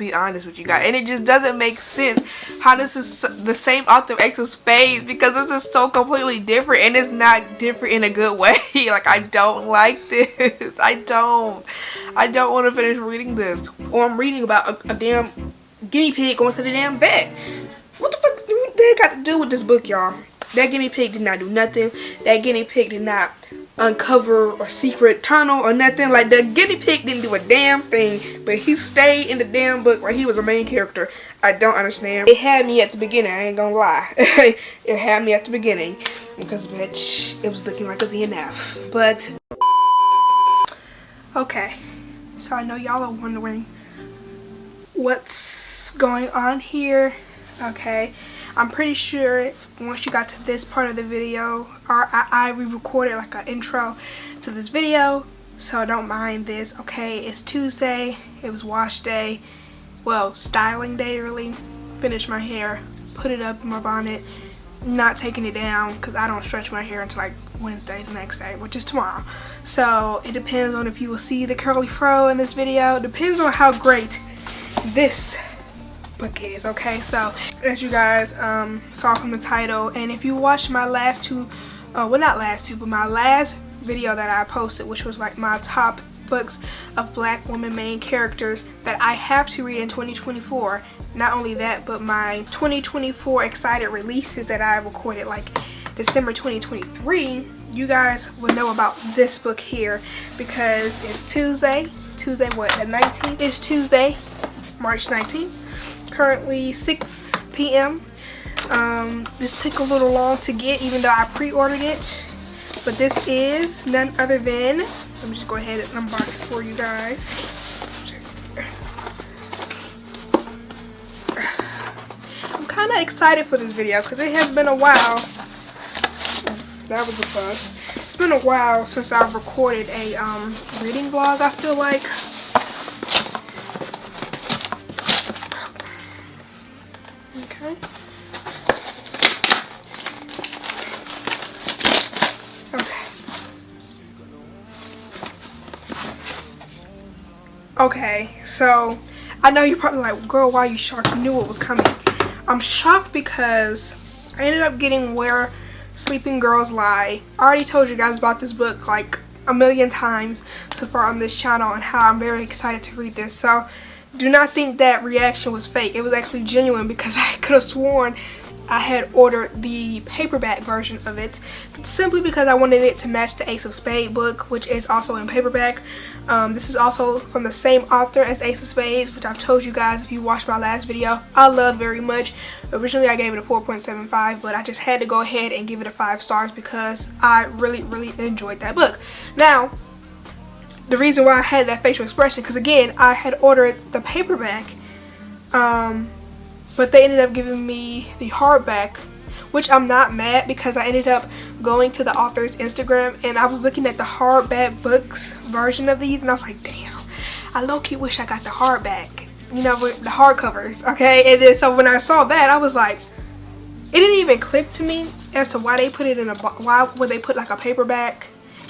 be honest with you guys, and it just doesn't make sense how this is the same author of Ace of Spades, because this is so completely different, and it's not different in a good way. Like, I don't like this. I don't want to finish reading this. Or I'm reading about a damn guinea pig going to the damn vet. What the fuck do they got to do with this book, y'all? That guinea pig did not do nothing. That guinea pig did not uncover a secret tunnel or nothing. Like, the guinea pig didn't do a damn thing, but he stayed in the damn book where he was a main character. I don't understand. It had me at the beginning, I ain't gonna lie. It had me at the beginning because, bitch, it was looking like a DNF. But okay, so I know y'all are wondering what's going on here. Okay, I'm pretty sure once you got to this part of the video, or I re-recorded like an intro to this video, so don't mind this. Okay, it's Tuesday, it was wash day, well, styling day really. Finished my hair, put it up in my bonnet, not taking it down because I don't stretch my hair until like Wednesday, the next day, which is tomorrow. So it depends on if you will see the curly fro in this video. It depends on how great this book is. Okay, so as you guys saw from the title, and if you watched my last two, well, not last two, but my last video that I posted, which was like my top books of black women main characters that I have to read in 2024. Not only that, but my 2024 excited releases that I recorded like December 2023, you guys will know about this book here because it's Tuesday what, the 19th? It's Tuesday, March 19th. Currently 6 p.m. This took a little long to get, even though I pre-ordered it, but this is none other than, let me just go ahead and unbox it for you guys. I'm kind of excited for this video because it has been a while. That was a buzz. It's been a while since I've recorded a reading vlog, I feel like. Okay. Okay, so I know you're probably like, girl, why are you shocked? You knew what was coming. I'm shocked because I ended up getting Where Sleeping Girls Lie. I already told you guys about this book like a million times so far on this channel and how I'm very excited to read this. So do not think that reaction was fake. It was actually genuine because I could have sworn I had ordered the paperback version of it simply because I wanted it to match the Ace of Spades book, which is also in paperback. This is also from the same author as Ace of Spades, which I've told you guys if you watched my last video I loved very much. Originally I gave it a 4.75, but I just had to go ahead and give it a 5 stars because I really enjoyed that book. Now, the reason why I had that facial expression, because again, I had ordered the paperback, but they ended up giving me the hardback, which I'm not mad because I ended up going to the author's Instagram and I was looking at the hardback books version of these and I was like, damn, I low-key wish I got the hardback, you know, with the hardcovers, okay? And then so when I saw that, I was like, it didn't even click to me as to why they put it in a box. Why would they put like a paperback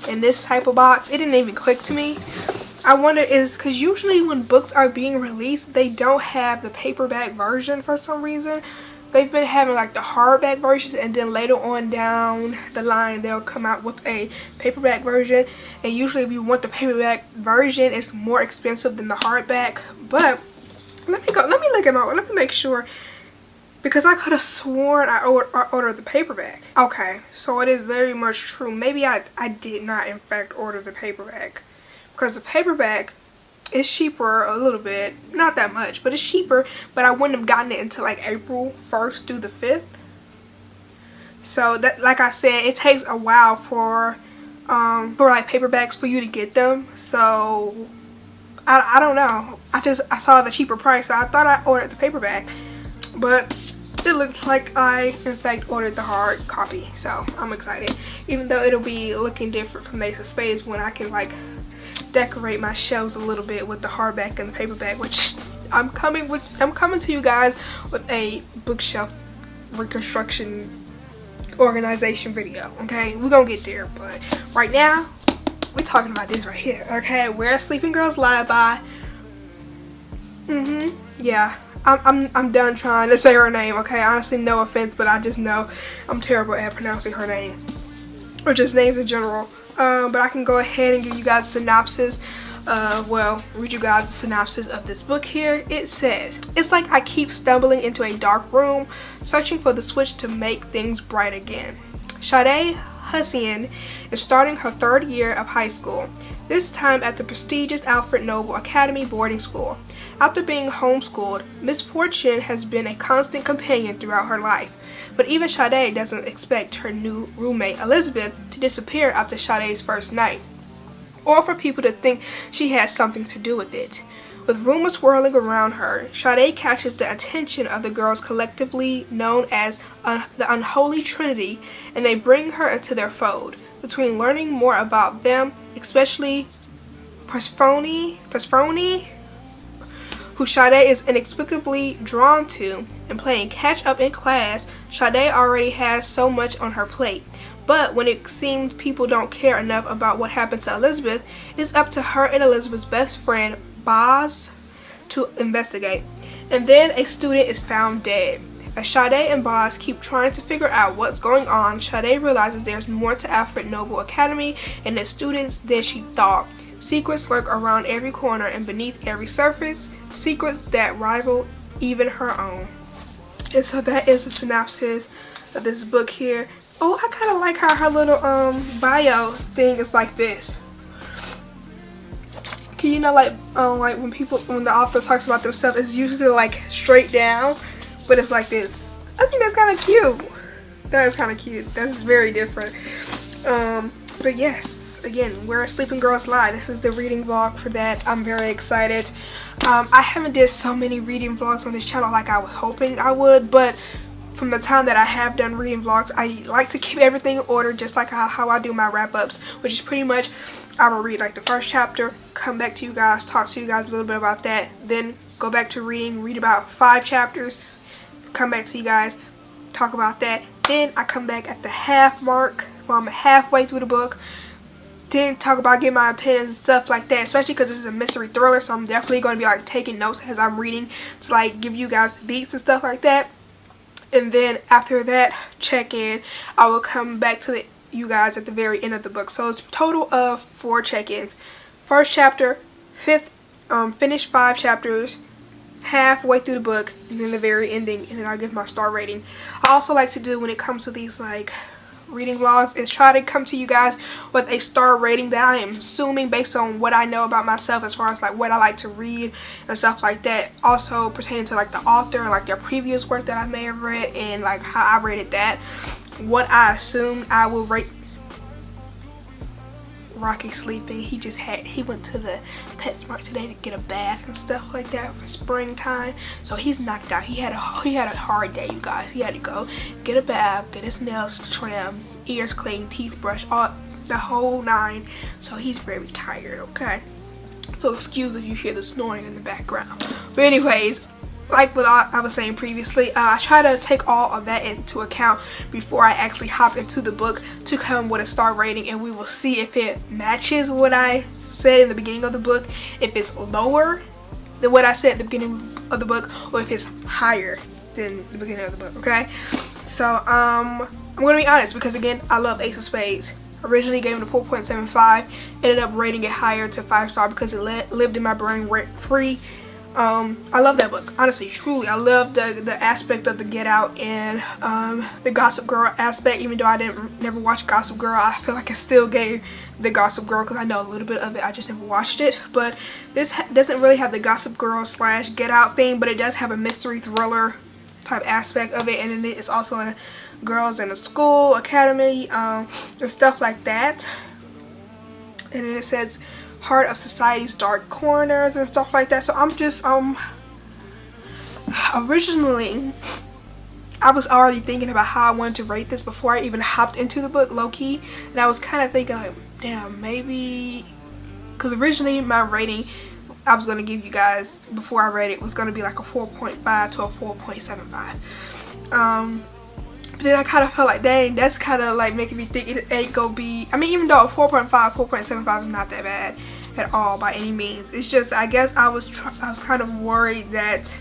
in this type of box? It didn't even click to me. I wonder is because usually when books are being released, they don't have the paperback version for some reason. They've been having like the hardback versions, and then later on down the line they'll come out with a paperback version, and usually if you want the paperback version it's more expensive than the hardback. But let me make sure, because I could have sworn I ordered the paperback. Okay, so it is very much true. Maybe I did not in fact order the paperback, because the paperback is cheaper a little bit, not that much, but it's cheaper, but I wouldn't have gotten it until like April 1st through the 5th. So that, like I said, it takes a while for like paperbacks for you to get them. So I don't know, I saw the cheaper price, so I thought I ordered the paperback, but it looks like I in fact ordered the hard copy. So I'm excited, even though it'll be looking different from Ace of Spades when I can like decorate my shelves a little bit with the hardback and the paperback, which I'm coming to you guys with a bookshelf reconstruction organization video. Okay, we're gonna get there, but right now we're talking about this right here. Okay, Where Sleeping Girls Lie by yeah, I'm done trying to say her name, okay? Honestly, no offense, but I just know I'm terrible at pronouncing her name, or just names in general. But I can go ahead and give you guys a synopsis. Read you guys a synopsis of this book here. It says, it's like I keep stumbling into a dark room, searching for the switch to make things bright again. Sade Hussein is starting her 3rd year of high school, this time at the prestigious Alfred Nobel Academy boarding school. After being homeschooled, misfortune has been a constant companion throughout her life. But even Sade doesn't expect her new roommate Elizabeth to disappear after Sade's first night, or for people to think she has something to do with it. With rumors swirling around her, Sade catches the attention of the girls collectively known as the Unholy Trinity, and they bring her into their fold. Between learning more about them, especially Persephone, who Sade is inexplicably drawn to, and playing catch up in class, Sade already has so much on her plate. But when it seems people don't care enough about what happened to Elizabeth, it's up to her and Elizabeth's best friend, Boz, to investigate. And then a student is found dead. As Sade and Boz keep trying to figure out what's going on, Sade realizes there's more to Alfred Nobel Academy and its students than she thought. Secrets lurk around every corner and beneath every surface, secrets that rival even her own. And so that is the synopsis of this book here. Oh, I kind of like how her little bio thing is like this. Cause you know, like when the author talks about themselves, it's usually like straight down, but it's like this. I think that's kind of cute. That is kind of cute. That's very different. But yes, again, Where a Sleeping Girls Lie. This is the reading vlog for that. I'm very excited. I haven't did so many reading vlogs on this channel like I was hoping I would, but from the time that I have done reading vlogs, I like to keep everything in order, just like how I do my wrap-ups, which is pretty much I will read like the first chapter, come back to you guys, talk to you guys a little bit about that, then go back to read about 5 chapters, come back to you guys, talk about that, then I come back at the half mark while I'm halfway through the book, then talk about getting my opinions and stuff like that, especially because this is a mystery thriller, so I'm definitely going to be like taking notes as I'm reading to like give you guys the beats and stuff like that. And then after that check-in, I will come back to you guys at the very end of the book. So it's a total of 4 check-ins. First chapter, finish 5 chapters, halfway through the book, and then the very ending, and then I'll give my star rating. I also like to do, when it comes to these like reading vlogs, is try to come to you guys with a star rating that I am assuming based on what I know about myself as far as like what I like to read and stuff like that, also pertaining to like the author and like their previous work that I may have read and like how I rated that, what I assumed I will rate. Rocky sleeping. He went to the PetSmart today to get a bath and stuff like that for springtime, so he's knocked out. He had a hard day, you guys. He had to go get a bath, get his nails trimmed, ears cleaned, teeth brushed, all the whole 9. So he's very tired, okay? So excuse if you hear the snoring in the background. But anyways, like what I was saying previously, I try to take all of that into account before I actually hop into the book to come with a star rating, and we will see if it matches what I said in the beginning of the book, if it's lower than what I said at the beginning of the book, or if it's higher than the beginning of the book, okay? So I'm gonna be honest, because again, I love Ace of Spades. Originally gave it a 4.75, ended up rating it higher to 5-star because it lived in my brain rent free. I love that book, honestly, truly. I love the aspect of the Get Out and the Gossip Girl aspect. Even though I never watched Gossip Girl, I feel like I still gave the Gossip Girl because I know a little bit of it. I just never watched it. But this doesn't really have the Gossip Girl / Get Out thing, but it does have a mystery thriller type aspect of it, and then it's also in girls in a school academy and stuff like that. And then it says heart of society's dark corners and stuff like that. So I'm just originally I was already thinking about how I wanted to rate this before I even hopped into the book, low-key, and I was kind of thinking like, damn, maybe, because originally my rating I was going to give you guys before I read it was going to be like a 4.5 to a 4.75. But then I kind of felt like, dang, that's kind of like making me think it ain't gonna be, I mean, even though 4.5, 4.75 is not that bad at all by any means. It's just, I guess I was kind of worried that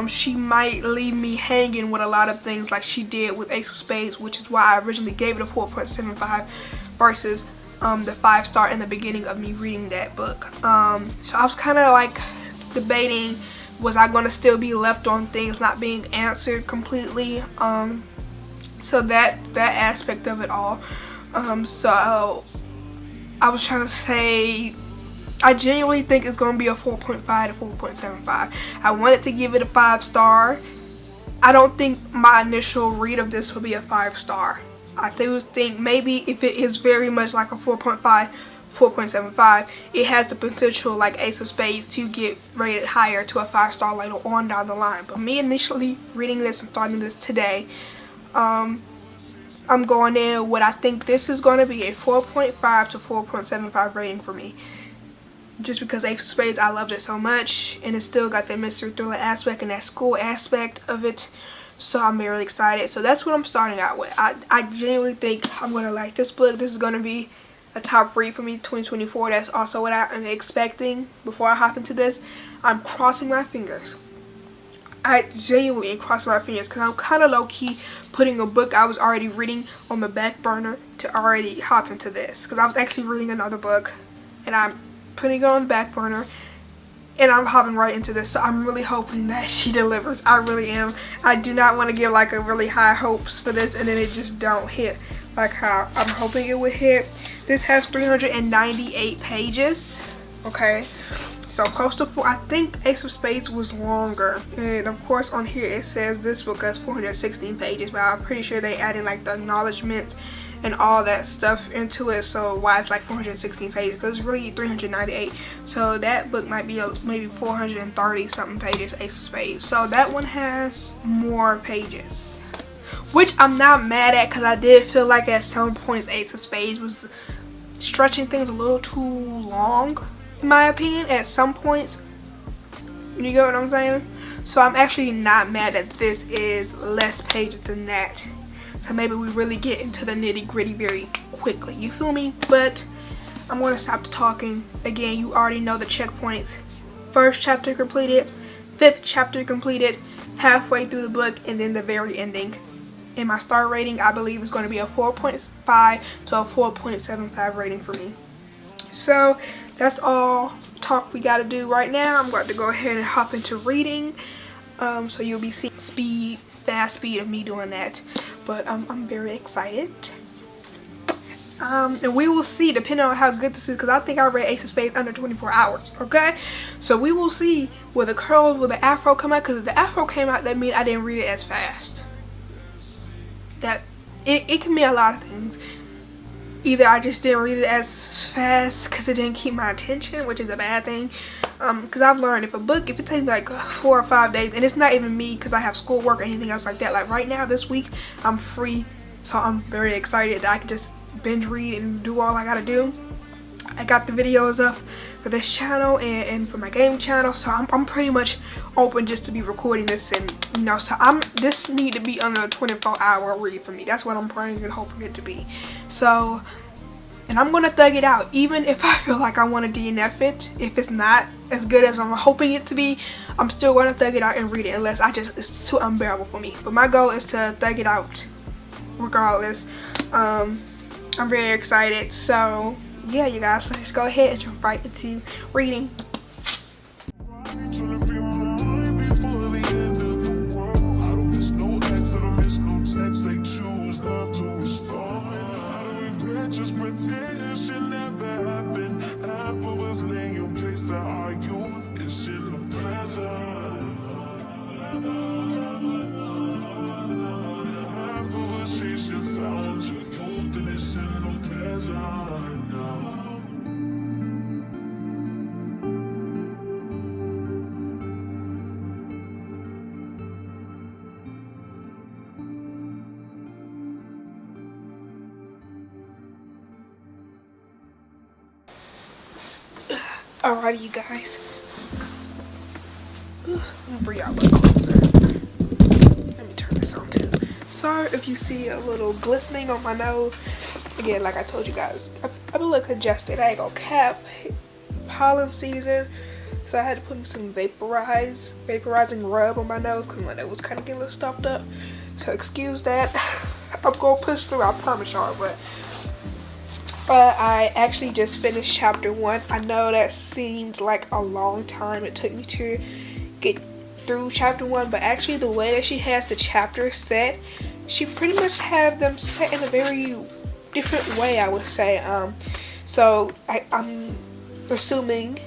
She might leave me hanging with a lot of things like she did with Ace of Spades, which is why I originally gave it a 4.75 versus the 5-star in the beginning of me reading that book. So I was kind of like debating, was I going to still be left on things not being answered completely? So that aspect of it all. So I was trying to say, I genuinely think it's going to be a 4.5 to 4.75. I wanted to give it a 5-star. I don't think my initial read of this will be a 5-star. I think maybe if it is very much like a 4.5, 4.75, it has the potential like Ace of Spades to get rated higher to a 5-star later on down the line. But me initially reading this and starting this today, I'm going in what I think this is going to be a 4.5 to 4.75 rating for me. Just because Ace of Spades, I loved it so much, and it's still got that mystery thriller aspect and that school aspect of it, so I'm very excited. So that's what I'm starting out with. I genuinely think I'm going to like this book. This is going to be a top read for me 2024. That's also what I'm expecting before I hop into this. I'm crossing my fingers. I genuinely am crossing my fingers because I'm kind of low-key putting a book I was already reading on the back burner to already hop into this, because I was actually reading another book and I'm putting it on the back burner and I'm hopping right into this. So I'm really hoping that she delivers. I really am. I do not want to give like a really high hopes for this and then it just don't hit like how I'm hoping it would hit. This has 398 pages. Okay, so close to 4. I think Ace of Spades was longer, and of course on here it says this book has 416 pages, but I'm pretty sure they added like the acknowledgments and all that stuff into it, so why it's like 416 pages, because it's really 398. So that book might be maybe 430 something pages, Ace of Spades. So that one has more pages, which I'm not mad at, because I did feel like at some points Ace of Spades was stretching things a little too long, in my opinion, at some points. You get what I'm saying? So I'm actually not mad that this is less pages than that. So maybe we really get into the nitty-gritty very quickly. You feel me? But I'm going to stop the talking. Again, you already know the checkpoints. First chapter completed. 5th chapter completed. Halfway through the book. And then the very ending. And my star rating, I believe, is going to be a 4.5 to a 4.75 rating for me. So that's all talk we got to do right now. I'm going to go ahead and hop into reading. So you'll be seeing fast speed of me doing that. But I'm very excited. And we will see, depending on how good this is, because I think I read Ace of Spades under 24 hours, okay? So we will see, will the curls, will the afro come out? Because if the afro came out, that means I didn't read it as fast. That it can mean a lot of things. Either I just didn't read it as fast because it didn't keep my attention, which is a bad thing. Because I've learned if it takes me like 4 or 5 days, and it's not even me because I have schoolwork or anything else like that. Like right now, this week, I'm free, so I'm very excited that I can just binge read and do all I gotta do. I got the videos up for this channel and for my game channel, so I'm pretty much open just to be recording this, and you know, so this need to be under a 24-hour read for me. That's what I'm praying and hoping it to be. So, and I'm gonna thug it out, even if I feel like I want to DNF it. If it's not as good as I'm hoping it to be, I'm still gonna thug it out and read it, unless it's too unbearable for me. But my goal is to thug it out regardless. I'm very excited. So yeah, you guys, let's go ahead and jump right into reading. Alrighty, you guys. I'm gonna bring y'all a little closer. Let me turn this on too. Sorry if you see a little glistening on my nose. Again, like I told you guys, I'm a little congested. I ain't gonna cap. Pollen season. So I had to put some vaporizing rub on my nose because my nose was kind of getting a little stopped up. So excuse that. I'm gonna push through, I promise y'all. But I actually just finished chapter 1. I know that seems like a long time it took me to get through chapter 1, but actually the way that she has the chapters set, she pretty much had them set in a very different way, I would say. So I'm assuming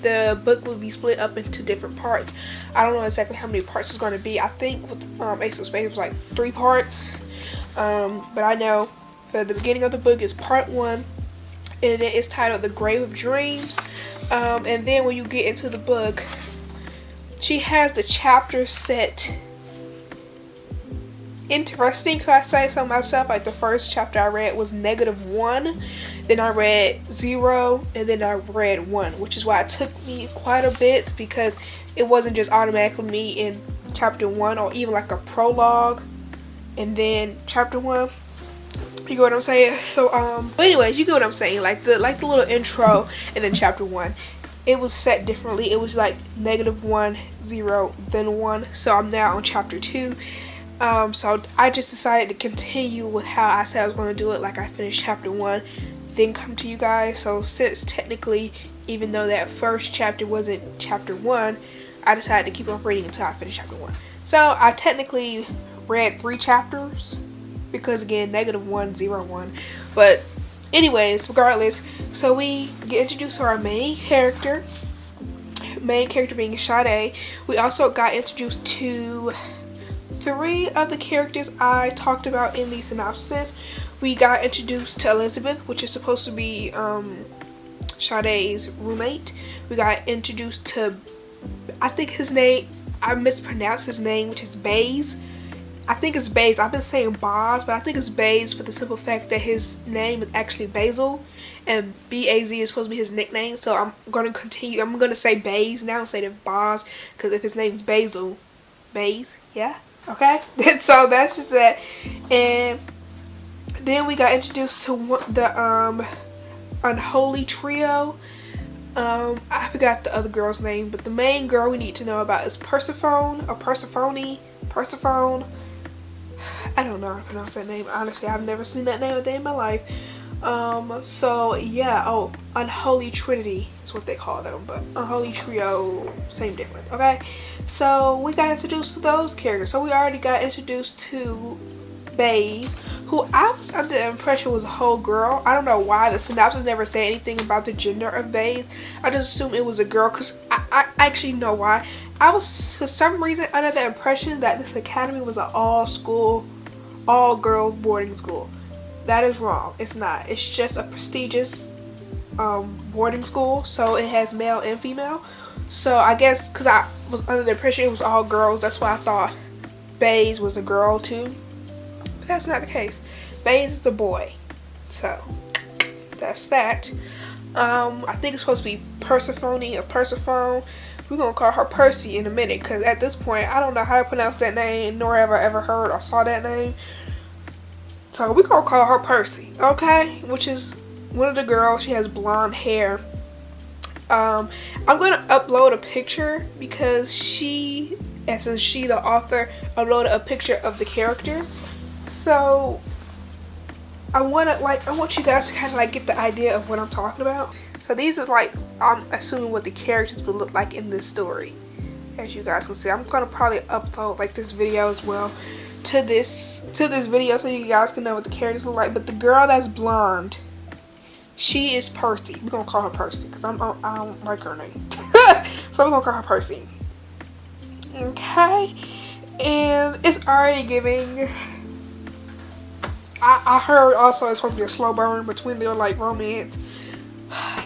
the book will be split up into different parts. I don't know exactly how many parts it's going to be. I think with Ace of Spades it was like 3 parts. But I know the beginning of the book is part 1, and it is titled The Grave of Dreams. And then when you get into the book, she has the chapters set interesting, could I say so myself. Like the first chapter I read was -1, then I read 0, and then I read 1, which is why it took me quite a bit, because it wasn't just automatically me in chapter 1 or even like a prologue and then chapter 1. You get what I'm saying? So but anyways, you get what I'm saying, like the little intro and then chapter 1. It was set differently. It was like -1, 0, then 1. So I'm now on chapter 2. So I just decided to continue with how I said I was going to do it. Like I finished chapter 1, then come to you guys. So since technically, even though that first chapter wasn't chapter 1, I decided to keep on reading until I finished chapter 1. So I technically read 3 chapters because again, -1, 0, 1. But anyways, regardless, so we get introduced to our main character being Sade. We also got introduced to 3 of the characters I talked about in the synopsis. We got introduced to Elizabeth, which is supposed to be Sade's roommate. We got introduced to, I think his name, I mispronounced his name, which is Baze. I think it's Baze. I've been saying Boz, but I think it's Baze for the simple fact that his name is actually Basil, and B-A-Z is supposed to be his nickname. So I'm going to continue. I'm going to say Baze now instead of Boz, because if his name's Basil, Baze, yeah, okay. So that's just that. And then we got introduced to the unholy trio. I forgot the other girl's name, but the main girl we need to know about is Persephone. I don't know how to pronounce that name. Honestly, I've never seen that name a day in my life. So yeah, Unholy Trinity is what they call them, but Unholy Trio, same difference, okay? So we got introduced to those characters. So we already got introduced to Baze, who I was under the impression was a whole girl. I don't know why the synopsis never say anything about the gender of Baze. I just assumed it was a girl, because I actually know why. I was for some reason under the impression that this academy was an all girls boarding school. That is wrong. It's not. It's just a prestigious boarding school, so it has male and female. So I guess because I was under the impression it was all girls, that's why I thought Baze was a girl too. But that's not the case. Baze is a boy. So that's that. I think it's supposed to be Persephone or Persephone. We're gonna call her Percy in a minute, because at this point I don't know how to pronounce that name, nor have I ever heard or saw that name. So we're gonna call her Percy, okay? Which is one of the girls. She has blonde hair. I'm gonna upload a picture because she, as in she the author, uploaded a picture of the characters. So I want you guys to kind of like get the idea of what I'm talking about. So these are like, I'm assuming what the characters would look like in this story. As you guys can see, I'm gonna probably upload like this video as well to this video so you guys can know what the characters look like. But the girl that's blonde, she is Percy. We're gonna call her Percy because I don't like her name. So we're gonna call her Percy. Okay, and it's already giving. I heard also it's supposed to be a slow burn between their like romance.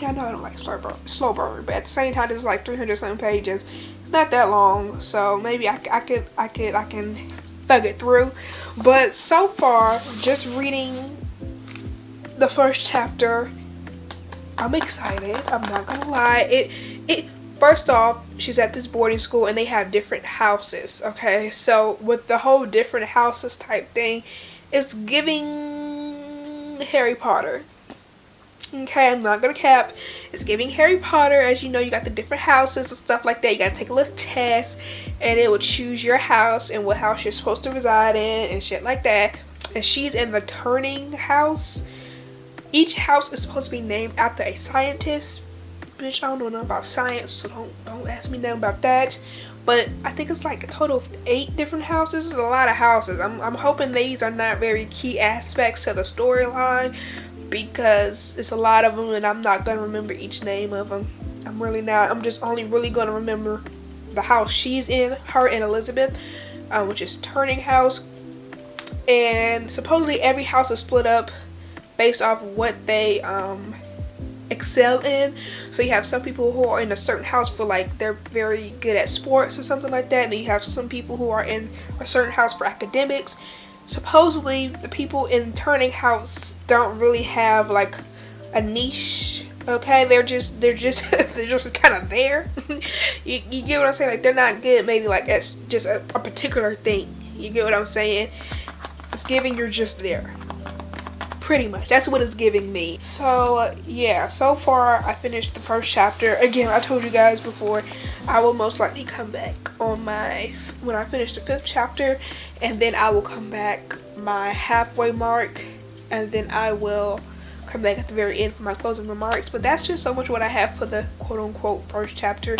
Yeah, I know I don't like slow burn, but at the same time, it's like 300 something pages. It's not that long, so maybe I can thug it through. But so far, just reading the first chapter, I'm excited. I'm not gonna lie. First off, she's at this boarding school and they have different houses. Okay, so with the whole different houses type thing, it's giving Harry Potter. Okay, I'm not gonna cap. It's giving Harry Potter. As you know, you got the different houses and stuff like that. You gotta take a little test, and it will choose your house and what house you're supposed to reside in and shit like that. And she's in the turning house. Each house is supposed to be named after a scientist. Bitch, I don't know nothing about science, so don't ask me nothing about that. But I think it's like a total of 8 different houses. It's a lot of houses. I'm hoping these are not very key aspects to the storyline, because it's a lot of them and I'm not gonna remember each name of them. I'm really not. I'm just only really gonna remember the house she's in, her and Elizabeth, which is Turning House. And supposedly every house is split up based off what they excel in. So you have some people who are in a certain house for like they're very good at sports or something like that, and then you have some people who are in a certain house for academics. Supposedly the people in Turning House don't really have like a niche. Okay, they're just they're just kind of there. you get what I'm saying? Like they're not good maybe like as just a particular thing. You get what I'm saying? It's giving you're just there. Pretty much. That's what it's giving me. So yeah, so far I finished the first chapter. Again, I told you guys before, I will most likely come back on when I finish the 5th chapter, and then I will come back my halfway mark, and then I will come back at the very end for my closing remarks. But that's just so much what I have for the quote-unquote first chapter.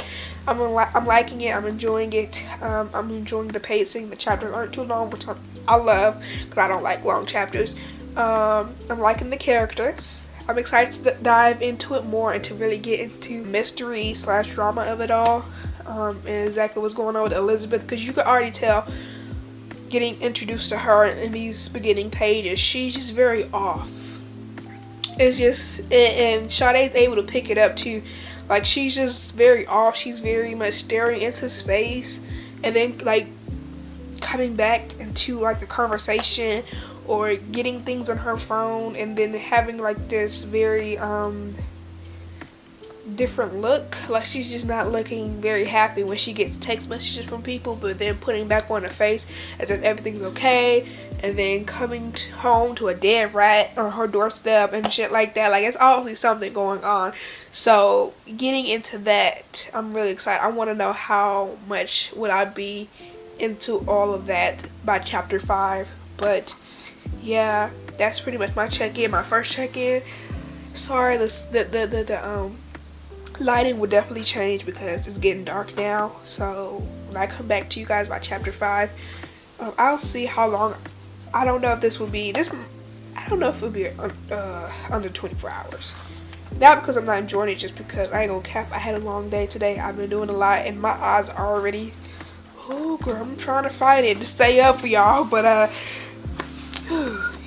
I'm liking it. I'm enjoying it. I'm enjoying the pacing. The chapters aren't too long, which I love, because I don't like long chapters. I'm liking the characters. I'm excited to dive into it more and to really get into mystery / drama of it all, and exactly what's going on with Elizabeth, because you can already tell getting introduced to her in these beginning pages, she's just very off. It's just, and Sade's able to pick it up too. Like she's just very off. She's very much staring into space, and then like coming back into like the conversation, or getting things on her phone, and then having like this very different look. Like she's just not looking very happy when she gets text messages from people, but then putting back on her face as if everything's okay, and then coming home to a dead rat on her doorstep and shit like that. Like it's obviously something going on. So getting into that, I'm really excited. I want to know how much would I be into all of that by chapter 5. But yeah, that's pretty much my check-in, my first check-in. Sorry, the lighting will definitely change because it's getting dark now. So when I come back to you guys by chapter 5, I'll see how long. I don't know if this will be I don't know if it'll be under 24 hours. Not because I'm not enjoying it, just because I ain't gonna cap. I had a long day today. I've been doing a lot, and my eyes are already. Oh girl, I'm trying to fight it to stay up for y'all, but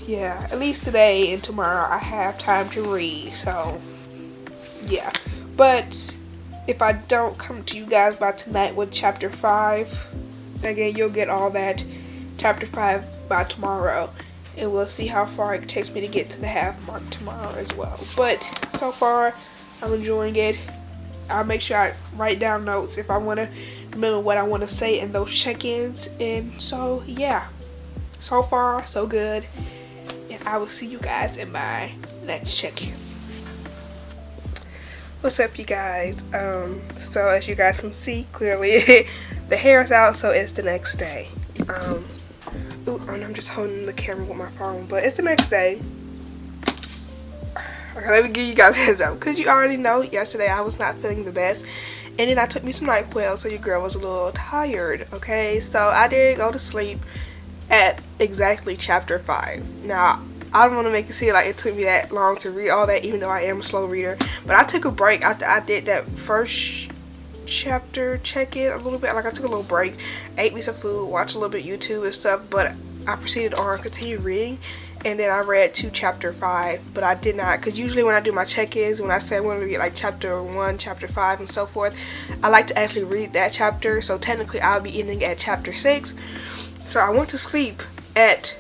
yeah, at least today and tomorrow I have time to read, so yeah. But if I don't come to you guys by tonight with chapter 5, again, you'll get all that chapter 5 by tomorrow, and we'll see how far it takes me to get to the half mark tomorrow as well. But so far I'm enjoying it. I'll make sure I write down notes if I want to remember what I want to say in those check-ins. And so yeah, so far so good, and I will see you guys in my next check-in. What's up, you guys? So as you guys can see clearly, the hair is out, so it's the next day. I'm just holding the camera with my phone, but it's the next day. Okay, let me give you guys a heads up, because you already know yesterday I was not feeling the best, and then I took me some NyQuil, so your girl was a little tired. Okay, so I did go to sleep at exactly chapter 5. Now I don't want to make it seem like it took me that long to read all that, even though I am a slow reader, but I took a break after I did that first chapter check-in a little bit. Like I took a little break, ate me some food, watched a little bit of YouTube and stuff, but I proceeded on, continued reading, and then I read to chapter 5. But I did not, because usually when I do my check-ins, when I say I'm going to read like chapter 1, chapter 5 and so forth, I like to actually read that chapter. So technically I'll be ending at chapter 6. So I went to sleep at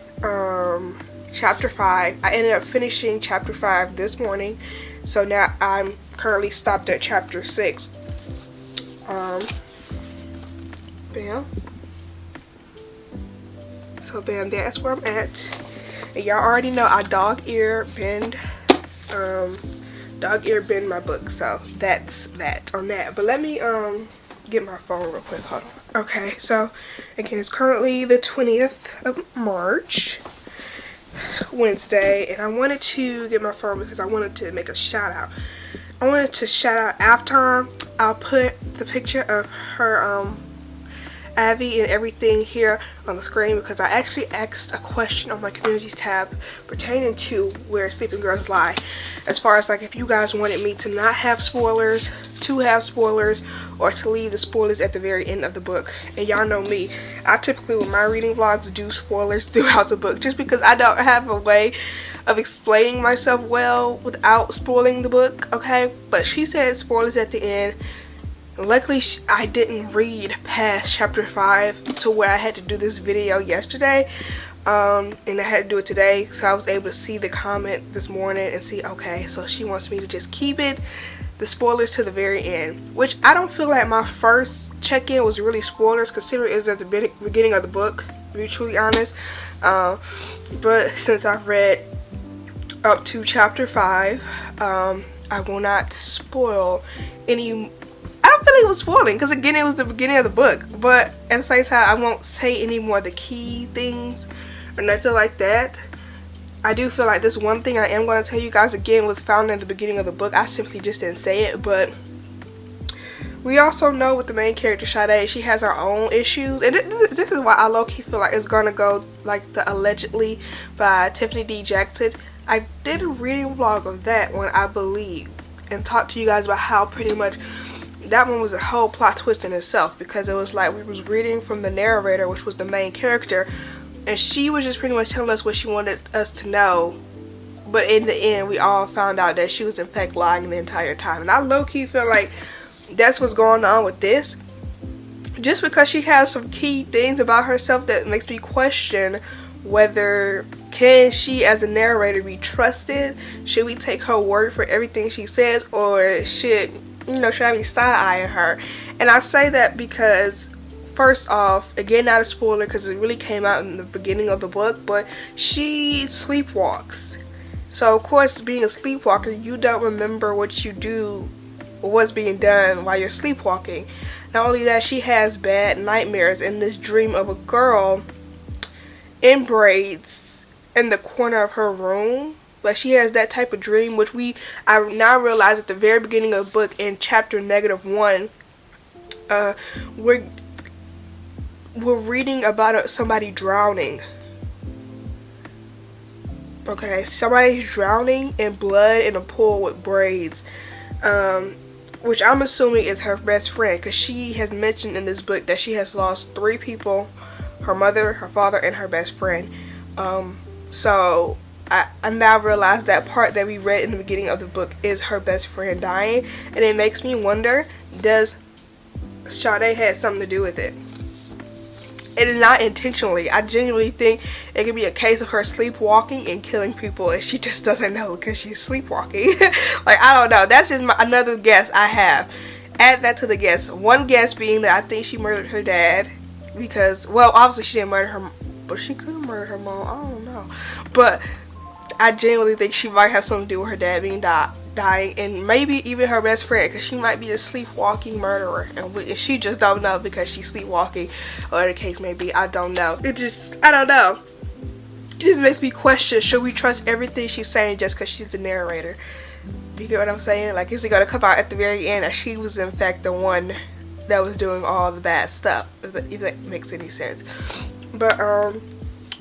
chapter 5. I ended up finishing chapter 5 this morning, so now I'm currently stopped at chapter 6. Bam. So bam, that's where I'm at. And y'all already know I dog ear been dog ear been my book. So that's that on that. But let me get my phone real quick. Hold on. Okay, so again, it's currently the 20th of March, Wednesday, and I wanted to get my phone because I wanted to make a shout out. I wanted to shout out Afton. I'll put the picture of her Abby and everything here on the screen because I actually asked a question on my communities tab pertaining to Where Sleeping Girls Lie, as far as like if you guys wanted me to not have spoilers, to have spoilers, or to leave the spoilers at the very end of the book. And y'all know me, I typically with my reading vlogs do spoilers throughout the book just because I don't have a way of explaining myself well without spoiling the book, okay? But she said spoilers at the end. Luckily, I didn't read past chapter 5 to where I had to do this video yesterday, and I had to do it today, so I was able to see the comment this morning and see, okay, so she wants me to just keep the spoilers to the very end, which I don't feel like my first check-in was really spoilers, considering it was at the beginning of the book, to be truly honest, but since I've read up to chapter 5, I will not spoil any. I don't feel like it was spoiling because again it was the beginning of the book, but at the same time I won't say any more of the key things or nothing like that. I do feel like this one thing I am going to tell you guys again was found in the beginning of the book. I simply just didn't say it, but we also know with the main character Sade, she has her own issues, and this is why I low-key feel like it's going to go like the Allegedly by Tiffany D. Jackson. I did a reading vlog of that one, I believe, and talked to you guys about how pretty much that one was a whole plot twist in itself, because it was like we was reading from the narrator, which was the main character, and she was just pretty much telling us what she wanted us to know, but in the end we all found out that she was in fact lying the entire time. And I low-key feel like that's what's going on with this, just because she has some key things about herself that makes me question whether can she as a narrator be trusted. Should we take her word for everything she says, or should I be side-eyeing her? And I say that because, first off, again, not a spoiler because it really came out in the beginning of the book, but she sleepwalks. So, of course, being a sleepwalker, you don't remember what you do or what's being done while you're sleepwalking. Not only that, she has bad nightmares and this dream of a girl in braids in the corner of her room. Like, she has that type of dream, which I now realize at the very beginning of the book in chapter -1, we're reading about somebody drowning. Okay, somebody's drowning in blood in a pool with braids, which I'm assuming is her best friend, because she has mentioned in this book that she has lost 3 people: her mother, her father, and her best friend. So I now realize that part that we read in the beginning of the book is her best friend dying, and it makes me wonder, does Sade had something to do with it? And not intentionally. I genuinely think it could be a case of her sleepwalking and killing people, and she just doesn't know because she's sleepwalking. Like, I don't know. That's just another guess I have. Add that to the guess. One guess being that I think she murdered her dad because, well, obviously she didn't murder her, but she could have murdered her mom. I don't know. But I genuinely think she might have something to do with her dad being dying, and maybe even her best friend, because she might be a sleepwalking murderer, and she just don't know because she's sleepwalking, or the case may be. I don't know. I don't know. It just makes me question, should we trust everything she's saying just because she's the narrator? You get what I'm saying? Like, is it going to come out at the very end that she was in fact the one that was doing all the bad stuff, if that makes any sense? But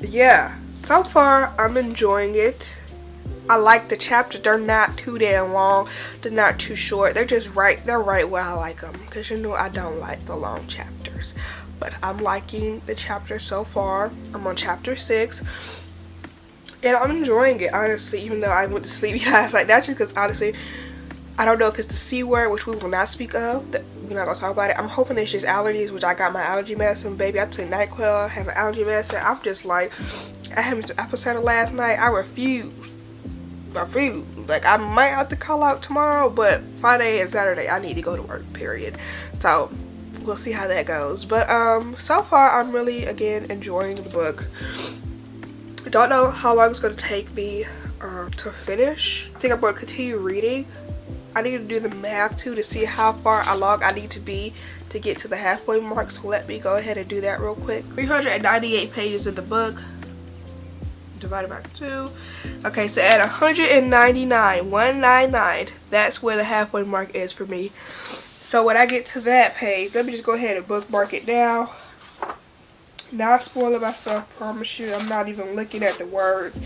yeah, so far I'm enjoying it. I like the chapters. They're not too damn long, they're not too short, they're just right. They're right where I like them, because I don't like the long chapters. But I'm liking the chapter so far. I'm on chapter 6, and I'm enjoying it, honestly, even though I went to sleep last night. That's just because, honestly, I don't know if it's the C word, which we will not speak of. We're not going to talk about it. I'm hoping it's just allergies, which I got my allergy medicine. Baby, I took NyQuil, have an allergy medicine. I'm just like, I had some apple cider last night. I refuse. Like, I might have to call out tomorrow, but Friday and Saturday, I need to go to work, period. So, we'll see how that goes. But, so far, I'm really, again, enjoying the book. I don't know how long it's going to take me to finish. I think I'm going to continue reading I need to do the math too to see how far along I need to be to get to the halfway mark. So let me go ahead and do that real quick. 398 pages of the book divided by 2. Okay, so at 199, that's where the halfway mark is for me. So when I get to that page, let me just go ahead and bookmark it now. Not spoiling myself, promise you. I'm not even looking at the words,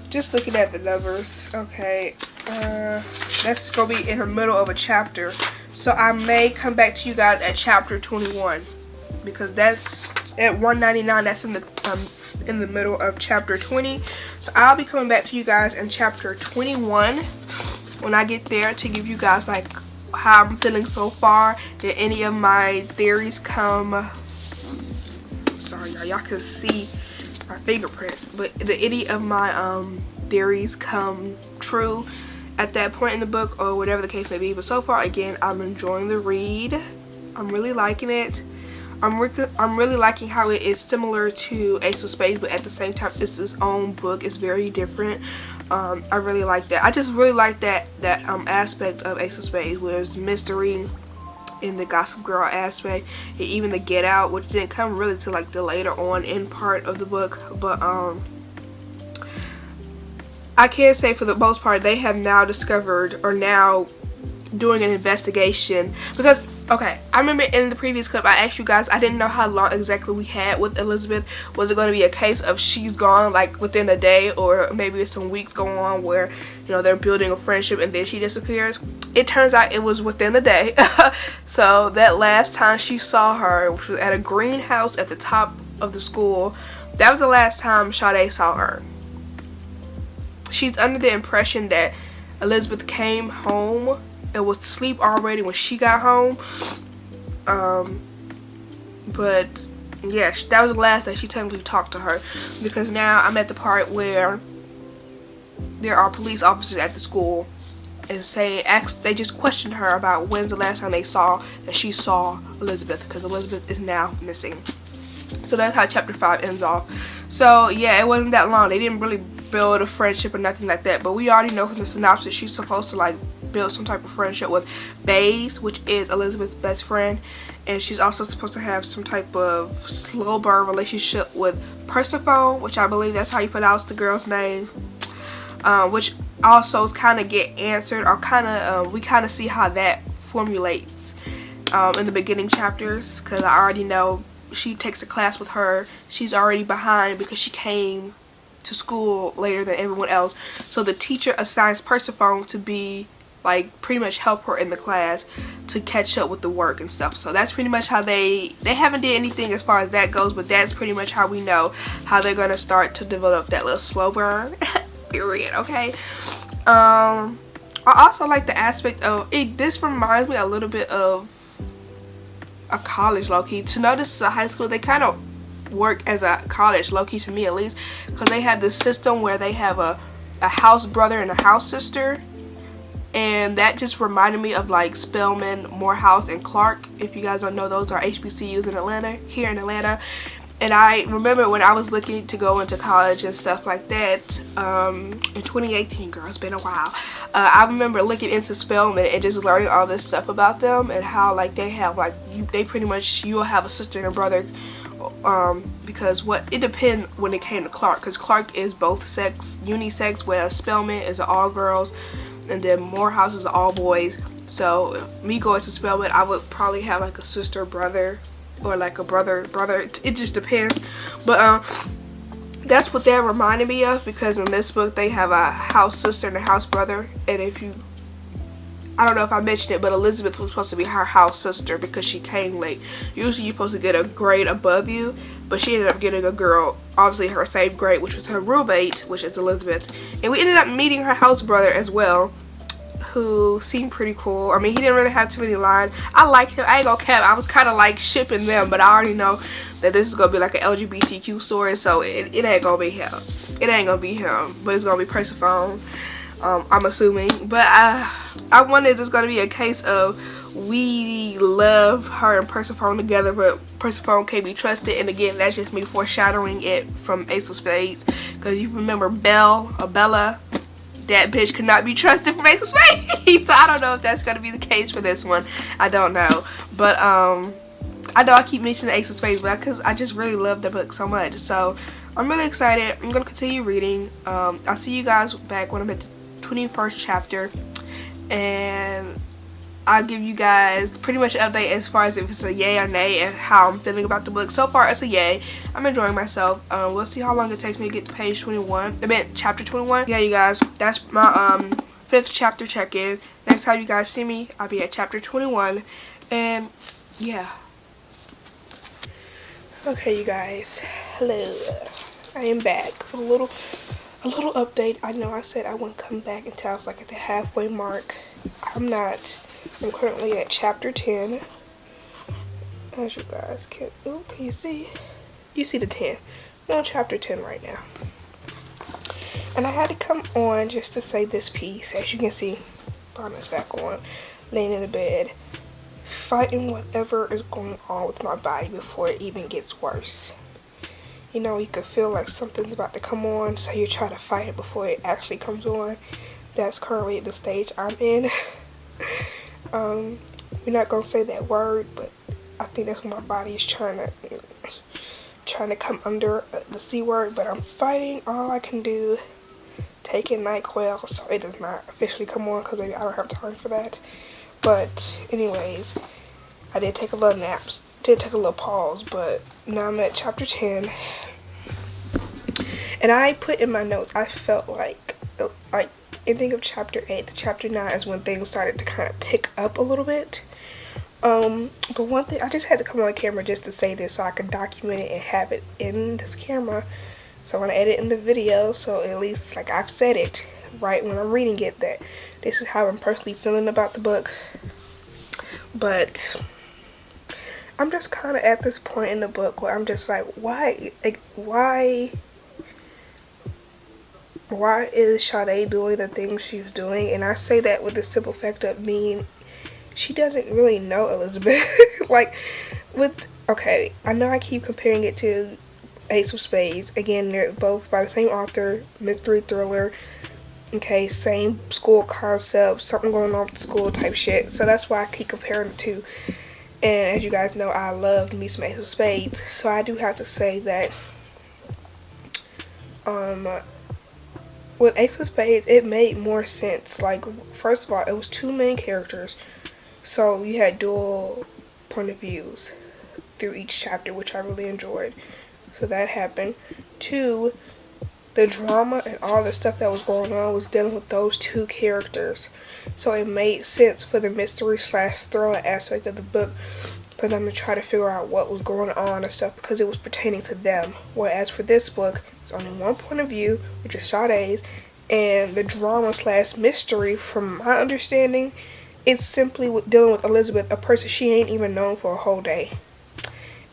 just looking at the numbers. Okay, that's gonna be in the middle of a chapter, so I may come back to you guys at chapter 21, because that's at 199. That's in the middle of chapter 20. So I'll be coming back to you guys in chapter 21 when I get there to give you guys like how I'm feeling so far. Did any of my theories come? Sorry, y'all can see my fingerprints, but did any of my theories come true at that point in the book, or whatever the case may be? But so far, again, I'm enjoying the read. I'm really liking it. I'm really liking how it is similar to Ace of Spades, but at the same time it's its own book. It's very different. I really like that. I just really like that aspect of Ace of Spades, where there's mystery in the Gossip Girl aspect, and even the Get Out, which didn't come really to like the later on in part of the book. But I can say for the most part they have now discovered, or now doing an investigation, because okay, I remember in the previous clip I asked you guys, I didn't know how long exactly we had with Elizabeth. Was it going to be a case of she's gone like within a day, or maybe it's some weeks going on where, you know, they're building a friendship and then she disappears? It turns out it was within a day. So that last time she saw her, which was at a greenhouse at the top of the school, that was the last time Sade saw her. She's under the impression that Elizabeth came home and was asleep already when she got home. But yeah, that was the last that she technically talked to her, because now I'm at the part where there are police officers at the school and they just questioned her about when's the last time they saw that she saw Elizabeth, because Elizabeth is now missing. So that's how chapter 5 ends off. So yeah, it wasn't that long. They didn't really build a friendship or nothing like that, but we already know from the synopsis she's supposed to like build some type of friendship with Baze, which is Elizabeth's best friend, and she's also supposed to have some type of slow burn relationship with Persephone, which I believe that's how you pronounce the girl's name, which also kind of get answered, or kind of we kind of see how that formulates in the beginning chapters, because I already know she takes a class with her. She's already behind because she came to school later than everyone else, so the teacher assigns Persephone to be like pretty much help her in the class to catch up with the work and stuff. So that's pretty much how they haven't did anything as far as that goes, but that's pretty much how we know how they're gonna start to develop that little slow burn. Period. Okay. I also like the aspect of it. This reminds me a little bit of a college, low-key. To know this is a high school, they kind of work as a college, low-key, to me at least, because they have this system where they have a house brother and a house sister, and that just reminded me of like Spelman, Morehouse, and Clark. If you guys don't know, those are HBCUs in Atlanta, here in Atlanta. And I remember when I was looking to go into college and stuff like that, in 2018, girl, it's been a while. I remember looking into Spelman and just learning all this stuff about them, and how like they have like they pretty much, you'll have a sister and a brother, because it depends when it came to Clark, because Clark is both sex, unisex, whereas Spelman is an all girls, and then Morehouse is all boys. So me going to Spelman, I would probably have like a sister, brother, or like a brother. It just depends. But that's what that reminded me of, because in this book they have a house sister and a house brother. And I don't know if I mentioned it, but Elizabeth was supposed to be her house sister because she came late. Usually you're supposed to get a grade above you, but she ended up getting a girl, obviously her same grade, which was her roommate, which is Elizabeth. And we ended up meeting her house brother as well, who seemed pretty cool. I mean, he didn't really have too many lines. I liked him. I ain't gonna cap. I was kind of like shipping them, but I already know that this is gonna be like an LGBTQ story, so it ain't gonna be him. It ain't gonna be him, but it's gonna be Persephone. I'm assuming. But I wonder if it's gonna be a case of we love her and Persephone together, but Persephone can't be trusted. And again, that's just me foreshadowing it from Ace of Spades, because you remember Bella, that bitch could not be trusted from Ace of Spades. So I don't know if that's going to be the case for this one. I don't know. But I know I keep mentioning Ace of Spades, but because I just really love the book so much. So I'm really excited. I'm going to continue reading. I'll see you guys back when I'm at the 21st chapter. And I'll give you guys pretty much an update as far as if it's a yay or nay and how I'm feeling about the book. So far, it's a yay. I'm enjoying myself. We'll see how long it takes me to get to page 21. I mean, chapter 21. Yeah, you guys, that's my 5th chapter check-in. Next time you guys see me, I'll be at chapter 21. And yeah. Okay, you guys. Hello. I am back with a little update. I know I said I wouldn't come back until I was like at the halfway mark. I'm not. I'm currently at chapter 10. As you guys can you see? You see the 10. I'm on chapter 10 right now. And I had to come on just to say this piece. As you can see, bonnet back on, laying in the bed, fighting whatever is going on with my body before it even gets worse. You know, you could feel like something's about to come on, so you try to fight it before it actually comes on. That's currently the stage I'm in. We're not gonna say that word, but I think that's what my body is trying to come under the C word. But I'm fighting all I can do, taking NyQuil so it does not officially come on, because maybe I don't have time for that. But anyways, I did take a little naps, did take a little pause, but now I'm at chapter 10. And I put in my notes, I felt like ending of chapter 8 to chapter 9 is when things started to kind of pick up a little bit. But one thing, I just had to come on camera just to say this so I could document it and have it in this camera. So when I edit in the video, so at least like I've said it right when I'm reading it, that this is how I'm personally feeling about the book. But I'm just kind of at this point in the book where I'm just like, why is Sade doing the things she's doing? And I say that with the simple fact of she doesn't really know Elizabeth. Okay, I know I keep comparing it to Ace of Spades. Again, they're both by the same author, mystery thriller. Okay, same school concept, something going on with school type shit. So that's why I keep comparing the two. And as you guys know, I love me some Ace of Spades. So I do have to say that with Ace of Spades, it made more sense. Like, first of all, it was 2 main characters. So you had dual point of views through each chapter, which I really enjoyed. So that happened. 2, the drama and all the stuff that was going on was dealing with those 2 characters. So it made sense for the mystery / thriller aspect of the book for them to try to figure out what was going on and stuff, because it was pertaining to them. Whereas for this book, it's only one point of view, which is Sade's, and the drama / mystery, from my understanding, it's simply dealing with Elizabeth, a person she ain't even known for a whole day.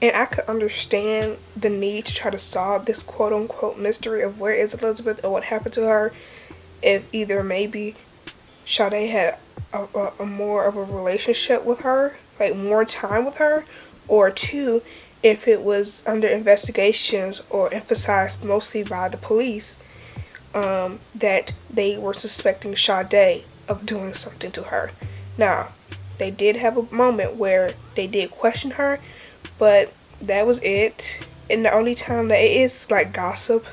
And I could understand the need to try to solve this quote-unquote mystery of where is Elizabeth or what happened to her, if either maybe Sade had a more of a relationship with her, like more time with her, or 2, if it was under investigations or emphasized mostly by the police, that they were suspecting Sade of doing something to her. Now, they did have a moment where they did question her, but that was it. And the only time that it is like gossip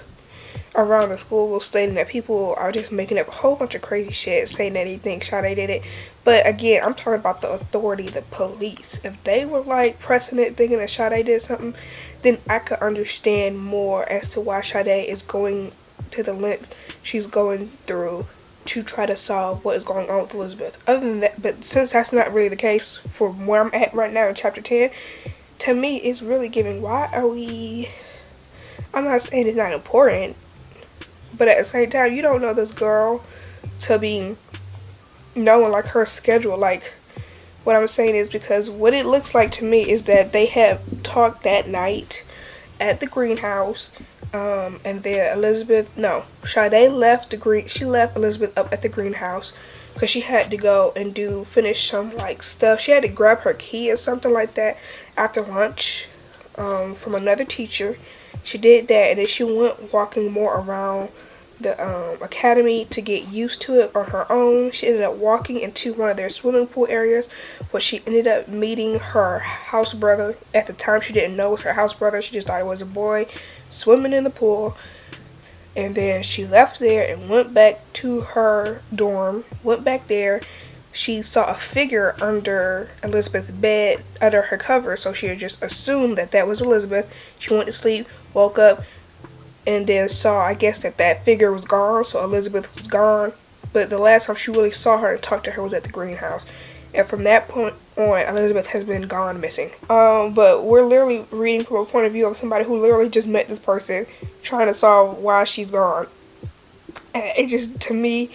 around the school was stating that people are just making up a whole bunch of crazy shit, saying that they think Sade did it. But again, I'm talking about the authority, the police. If they were like pressing it, thinking that Sade did something, then I could understand more as to why Sade is going to the lengths she's going through to try to solve what is going on with Elizabeth. Other than that, but since that's not really the case for where I'm at right now in chapter 10, to me it's really giving, why are we, I'm not saying it's not important, but at the same time, you don't know this girl to be knowing like her schedule. Like, what I'm saying is, because what it looks like to me is that they have talked that night at the greenhouse, and then Sade left she left Elizabeth up at the greenhouse because she had to go and finish some like stuff. She had to grab her key or something like that after lunch from another teacher. She did that, and then she went walking more around the academy to get used to it on her own. She ended up walking into one of their swimming pool areas, where she ended up meeting her house brother. At the time, she didn't know it was her house brother. She just thought it was a boy swimming in the pool. And then she left there and went back to her dorm. Went back there. She saw a figure under Elizabeth's bed, under her cover, so she just assumed that that was Elizabeth. She went to sleep, woke up, and then saw, I guess, that figure was gone, so Elizabeth was gone. But the last time she really saw her and talked to her was at the greenhouse. And from that point on, Elizabeth has been gone missing. But we're literally reading from a point of view of somebody who literally just met this person, trying to solve why she's gone. And it just, to me,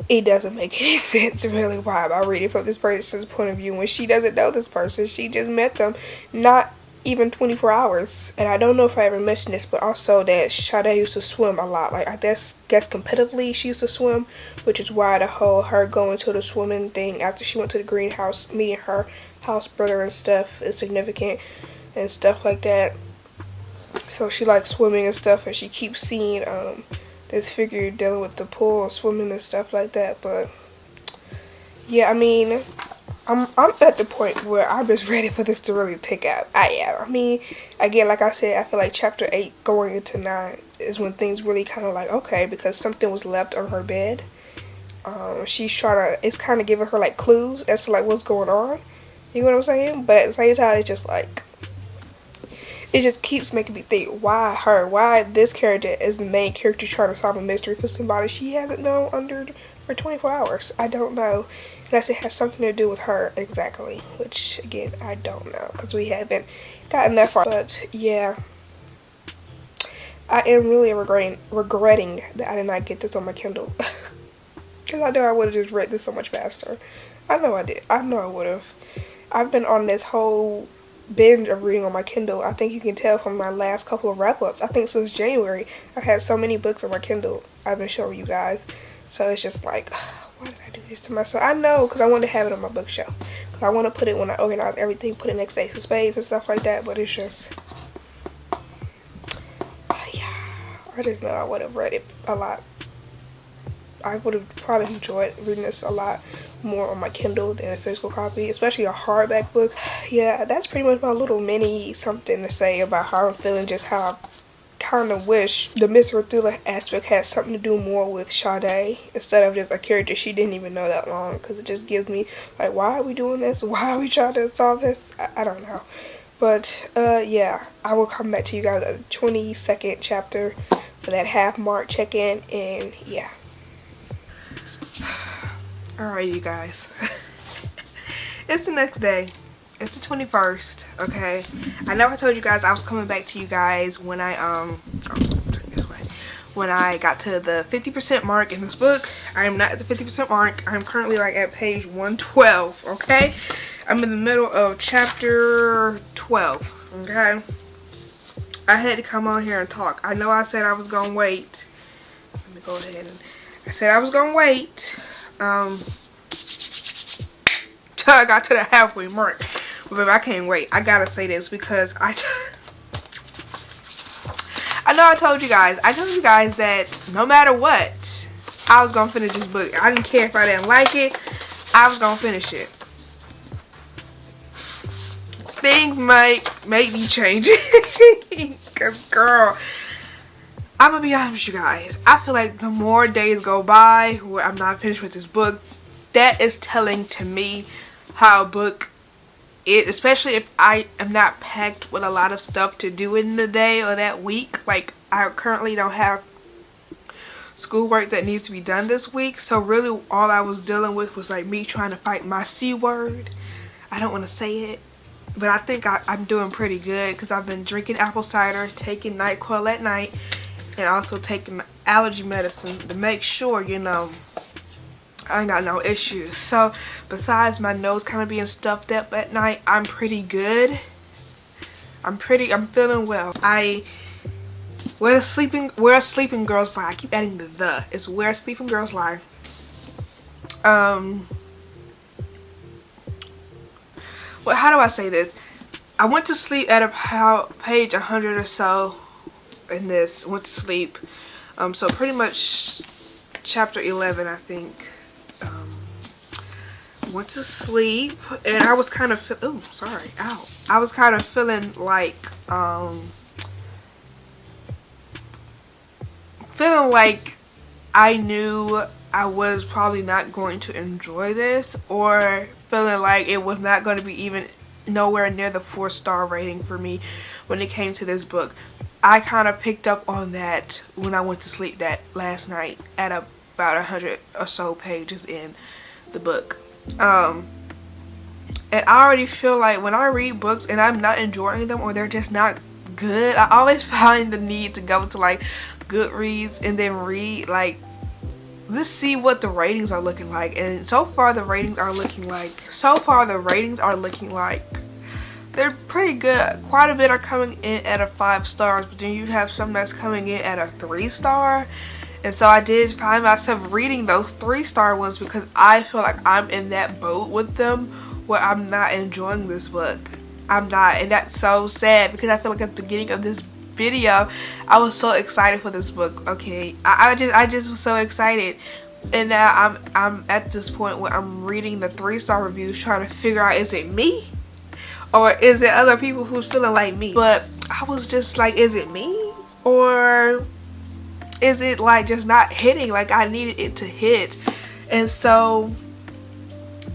it doesn't make any sense really why I'm reading from this person's point of view when she doesn't know this person. She just met them not even 24 hours. And I don't know if I ever mentioned this, but also that Sade used to swim a lot. Like, I guess competitively she used to swim, which is why the whole her going to the swimming thing after she went to the greenhouse, meeting her house brother and stuff is significant and stuff like that. So she likes swimming and stuff, and she keeps seeing this figure dealing with the pool, swimming and stuff like that. But yeah, I mean, I'm at the point where I'm just ready for this to really pick up. I am. I mean, again, like I said, I feel like chapter 8 going into 9 is when things really kind of like, okay, because something was left on her bed. She's trying to, it's kind of giving her like clues as to like what's going on. You know what I'm saying? But at the same time, it's just like, it just keeps making me think, why her? Why this character is the main character trying to solve a mystery for somebody she hasn't known for 24 hours? I don't know. Unless it has something to do with her exactly. Which, again, I don't know. Because we haven't gotten that far. But, yeah. I am really regretting that I did not get this on my Kindle. Because I know I would have just read this so much faster. I know I did. I know I would have. I've been on this whole binge of reading on my Kindle. I think you can tell from my last couple of wrap-ups. I think since January I've had so many books on my Kindle I've been showing you guys. So it's just like, why did I do this to myself? I know, because I want to have it on my bookshelf, because I want to put it when I organize everything, put it next to Ace of Spades and stuff like that. But it's just, yeah, I just know I would have read it a lot. I would have probably enjoyed reading this a lot more on my Kindle than a physical copy, especially a hardback book. Yeah, that's pretty much my little mini something to say about how I'm feeling, just how I kind of wish the mystery thriller aspect had something to do more with Sade instead of just a character she didn't even know that long, because it just gives me like, why are we doing this? Why are we trying to solve this? I don't know. But yeah, I will come back to you guys at the 22nd chapter for that half mark check-in, and yeah. Alright, you guys. It's the next day. It's the 21st, okay? I know I told you guys I was coming back to you guys when I when I got to the 50% mark in this book. I am not at the 50% mark. I'm currently like at page 112, okay? I'm in the middle of chapter 12, okay? I had to come on here and talk. I know I said I was gonna wait. Let me go ahead and I said I was gonna wait till I got to the halfway mark. But baby, I can't wait. I gotta say this because I know I told you guys that no matter what, I was gonna finish this book. I didn't care if I didn't like it. I was gonna finish it. Things might be changing. Cause girl, I'm gonna be honest with you guys. I feel like the more days go by where I'm not finished with this book, that is telling to me how a book is, especially if I am not packed with a lot of stuff to do in the day or that week. Like, I currently don't have schoolwork that needs to be done this week, so really all I was dealing with was like me trying to fight my C word. I don't want to say it, but I think I'm doing pretty good because I've been drinking apple cider, taking NyQuil at night, and also taking allergy medicine to make sure, you know, I ain't got no issues. So besides my nose kind of being stuffed up at night, I'm pretty good. I'm feeling well. Where sleeping girls lie. I keep adding the. It's where sleeping girls lie. Well, how do I say this? I went to sleep at about page 100 or so in this. Went to sleep. So pretty much chapter 11, I think. Went to sleep, and I was kind of I was kind of feeling like I knew I was probably not going to enjoy this, or feeling like it was not going to be even nowhere near the 4-star rating for me when it came to this book. I kind of picked up on that when I went to sleep that last night at about 100 or so pages in the book. And I already feel like when I read books and I'm not enjoying them, or they're just not good, I always find the need to go to like Goodreads and then read, like, just see what the ratings are looking like. And so far the ratings are looking like they're pretty good. Quite a bit are coming in at a 5 stars, but then you have some that's coming in at a 3-star. And so I did find myself reading those 3-star ones because I feel like I'm in that boat with them where I'm not enjoying this book. I'm not, and that's so sad because I feel like at the beginning of this video I was so excited for this book. Okay, I just was so excited, and now I'm at this point where I'm reading the 3-star reviews trying to figure out, is it me or is it other people who's feeling like me? But I was just like, is it me, or is it like just not hitting like I needed it to hit? And so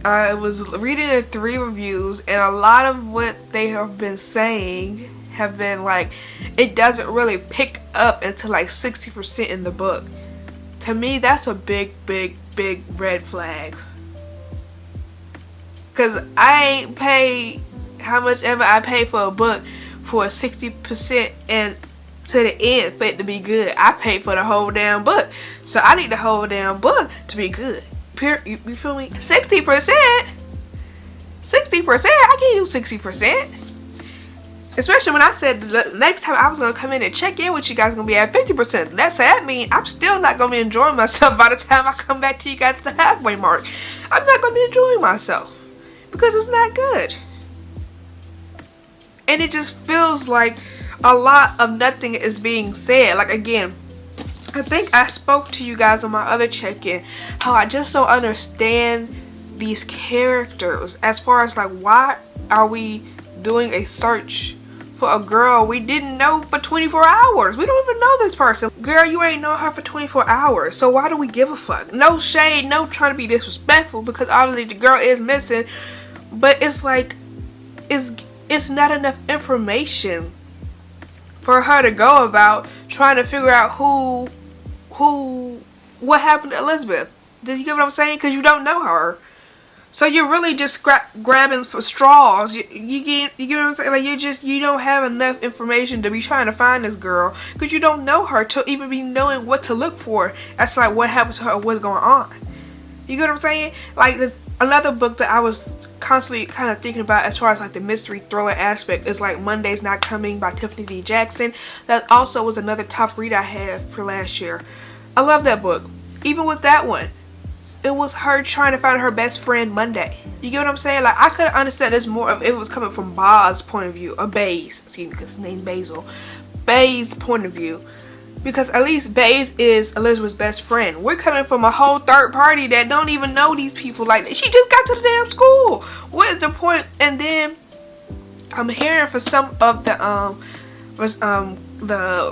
I was reading the 3 reviews, and a lot of what they have been saying have been like, it doesn't really pick up until like 60% in the book. To me, that's a big red flag, because I ain't paid how much ever I pay for a book for 60% and to the end for it to be good. I paid for the whole damn book, so I need the whole damn book to be good. You feel me? 60%? 60%? I can't do 60%. Especially when I said the next time I was going to come in and check in with you guys going to be at 50%. That means I'm still not going to be enjoying myself by the time I come back to you guys at the halfway mark. I'm not going to be enjoying myself because it's not good. And it just feels like a lot of nothing is being said. Like, again, I think I spoke to you guys on my other check-in how I just don't understand these characters, as far as like, why are we doing a search for a girl we didn't know for 24 hours? We don't even know this person. Girl, you ain't known her for 24 hours, so why do we give a fuck? No shade, no trying to be disrespectful, because obviously the girl is missing, but it's like, it's not enough information for her to go about trying to figure out what happened to Elizabeth. Did you get what I'm saying? Because you don't know her, so you're really just grabbing for straws. You get what I'm saying? Like, you don't have enough information to be trying to find this girl, because you don't know her to even be knowing what to look for. That's like what happened to her, or what's going on. You get what I'm saying? Like, another book that I was constantly kind of thinking about as far as like the mystery thriller aspect is like Monday's Not Coming by Tiffany D. Jackson. That also was another top read I had for last year. I love that book. Even with that one, it was her trying to find her best friend Monday. You get what I'm saying? Like, I could understand this more if it was coming from Ba's point of view, or Bay's, excuse me, because his name's Basil. Bay's point of view. Because at least Baze is Elizabeth's best friend. We're coming from a whole third party that don't even know these people. Like, she just got to the damn school. What is the point? And then I'm hearing for some of the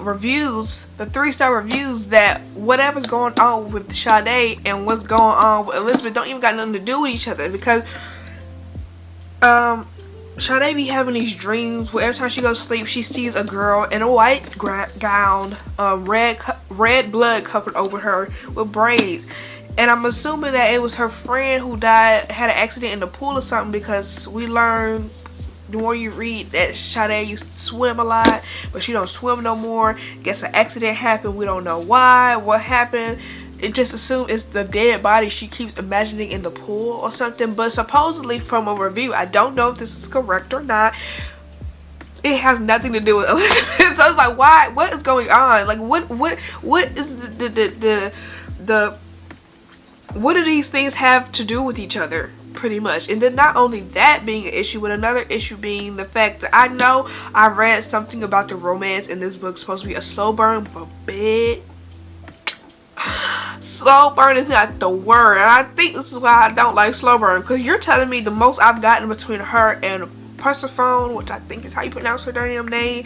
reviews, the 3-star reviews, that whatever's going on with Sade and what's going on with Elizabeth don't even got nothing to do with each other, because Sade be having these dreams where every time she goes to sleep she sees a girl in a white gown, red blood covered over her with braids, and I'm assuming that it was her friend who died, had an accident in the pool or something, because we learned the more you read that Sade used to swim a lot, but she don't swim no more. Guess an accident happened, we don't know why, what happened. It just assumed it's the dead body she keeps imagining in the pool or something. But supposedly from a review, I don't know if this is correct or not, it has nothing to do with Elizabeth. So it's like, why? What is going on? Like, what is the what do these things have to do with each other? Pretty much. And then not only that being an issue, but another issue being the fact that I know I read something about the romance in this book supposed to be a slow burn, but Slow burn is not the word. And I think this is why I don't like slow burn. Because you're telling me the most I've gotten between her and Persephone, which I think is how you pronounce her damn name,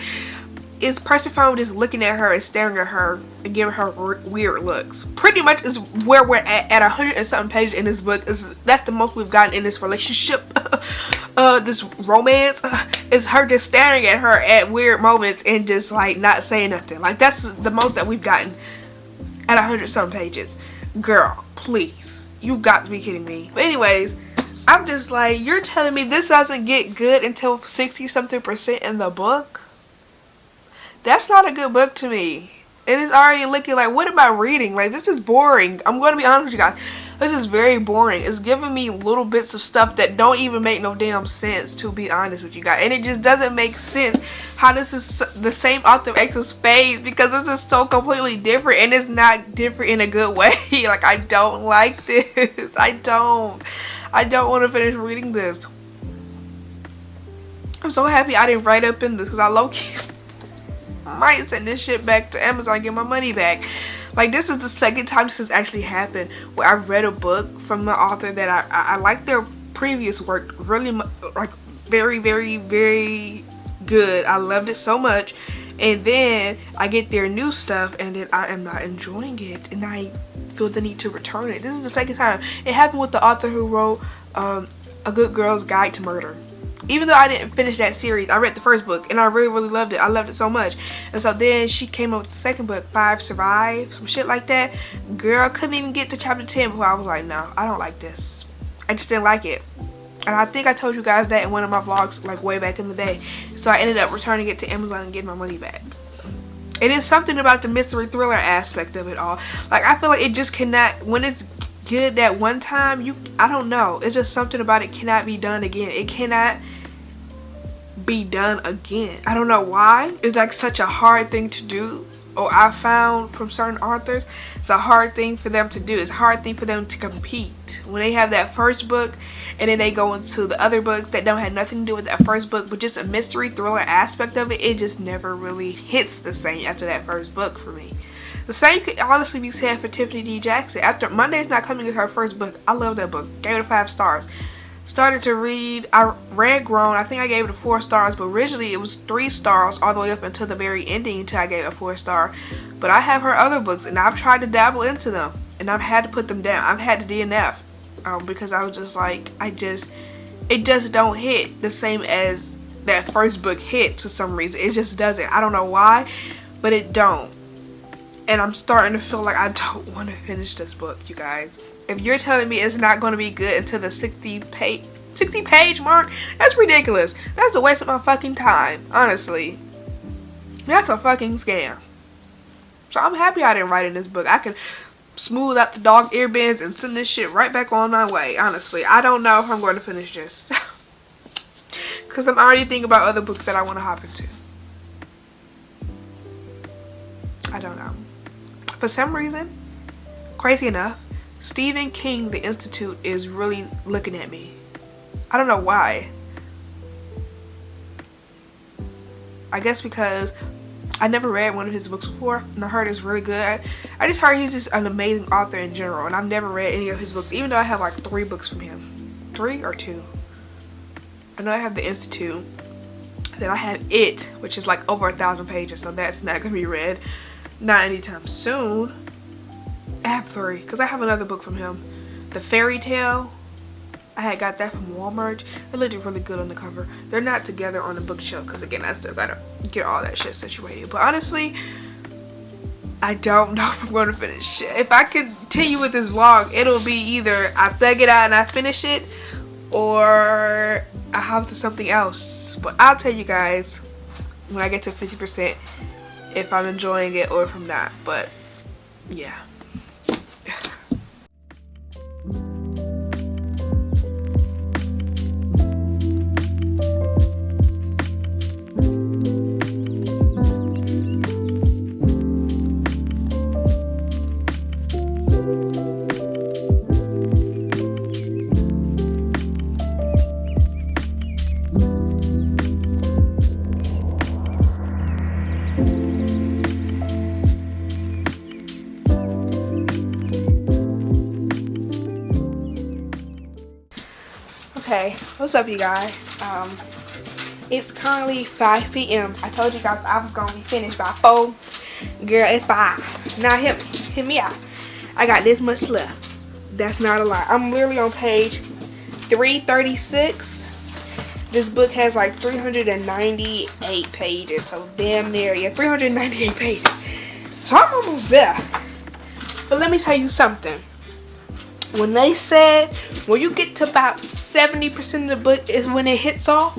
is Persephone just looking at her and staring at her and giving her weird looks. Pretty much is where we're at 100 and something pages in this book. That's the most we've gotten in this relationship. This romance is her just staring at her at weird moments and just like not saying nothing. Like that's the most that we've gotten at 100 something pages. Girl, please, you got to be kidding me. But anyways, I'm just like, you're telling me this doesn't get good until 60 something percent in the book? That's not a good book to me. It is already looking like, what am I reading? Like, this is boring. I'm going to be honest with you guys. This is very boring. It's giving me little bits of stuff that don't even make no damn sense, to be honest with you guys. And it just doesn't make sense how this is the same author of Ace of Spades, because this is so completely different, and it's not different in a good way. Like, I don't like this. I don't want to finish reading this. I'm so happy I didn't write up in this, because I low-key might send this shit back to Amazon and get my money back. Like, this is the second time this has actually happened where I've read a book from the author that I like their previous work really, like, very, very, very good. I loved it so much, and then I get their new stuff and then I am not enjoying it, and I feel the need to return it. This is the second time. It happened with the author who wrote A Good Girl's Guide to Murder. Even though I didn't finish that series, I read the first book and I really, really loved it. I loved it so much. And so then she came up with the second book, 5 Survive, some shit like that. Girl, couldn't even get to chapter 10 before I was like, no, I don't like this. I just didn't like it. And I think I told you guys that in one of my vlogs, like way back in the day. So I ended up returning it to Amazon and getting my money back. It is something about the mystery thriller aspect of it all. Like, I feel like it just cannot, when it's good that one time, I don't know. It's just something about it cannot be done again. It cannot be done again. I don't know why. It's like such a hard thing to do, or I found from certain authors, it's a hard thing for them to do. It's a hard thing for them to compete. When they have that first book and then they go into the other books that don't have nothing to do with that first book, but just a mystery thriller aspect of it, it just never really hits the same after that first book for me. The same could honestly be said for Tiffany D. Jackson. After Monday's Not Coming is her first book. I love that book. Gave it 5 stars. Started to read, I read Grown. I think I gave it 4 stars, but originally it was 3 stars all the way up until the very ending until I gave it a 4 star. But I have her other books and I've tried to dabble into them and I've had to put them down. I've had to DNF because I was just like, it just don't hit the same as that first book hits for some reason. It just doesn't. I don't know why, but it don't. And I'm starting to feel like I don't want to finish this book, you guys. If you're telling me it's not going to be good until the 60 page mark, that's ridiculous. That's a waste of my fucking time, honestly. That's a fucking scam. So I'm happy I didn't write in this book. I can smooth out the dog ear bends and send this shit right back on my way, honestly. I don't know if I'm going to finish this. Because I'm already thinking about other books that I want to hop into. I don't know. For some reason, crazy enough, Stephen King, The Institute, is really looking at me. I don't know why. I guess because I never read one of his books before, and I heard it's really good. I just heard he's just an amazing author in general, and I've never read any of his books, even though I have like 3 books from him. 3 or 2. I know I have The Institute. Then I have It, which is like over 1,000 pages, so that's not going to be read. Not anytime soon. I have 3, because I have another book from him. The Fairy Tale. I had got that from Walmart. It looked really good on the cover. They're not together on the bookshelf, because again, I still gotta get all that shit situated. But honestly, I don't know if I'm going to finish it. If I continue with this vlog, it'll be either I thug it out and I finish it, or I hop to something else. But I'll tell you guys when I get to 50% if I'm enjoying it or if I'm not. But yeah. Okay, what's up, you guys? It's currently 5 p.m. I told you guys I was gonna be finished by 4. Girl, it's 5. Now hit me out. I got this much left. That's not a lie. I'm literally on page 336. This book has like 398 pages, so damn near, yeah, 398 pages. So I'm almost there. But let me tell you something. When they said, when you get to about 70% of the book is when it hits off,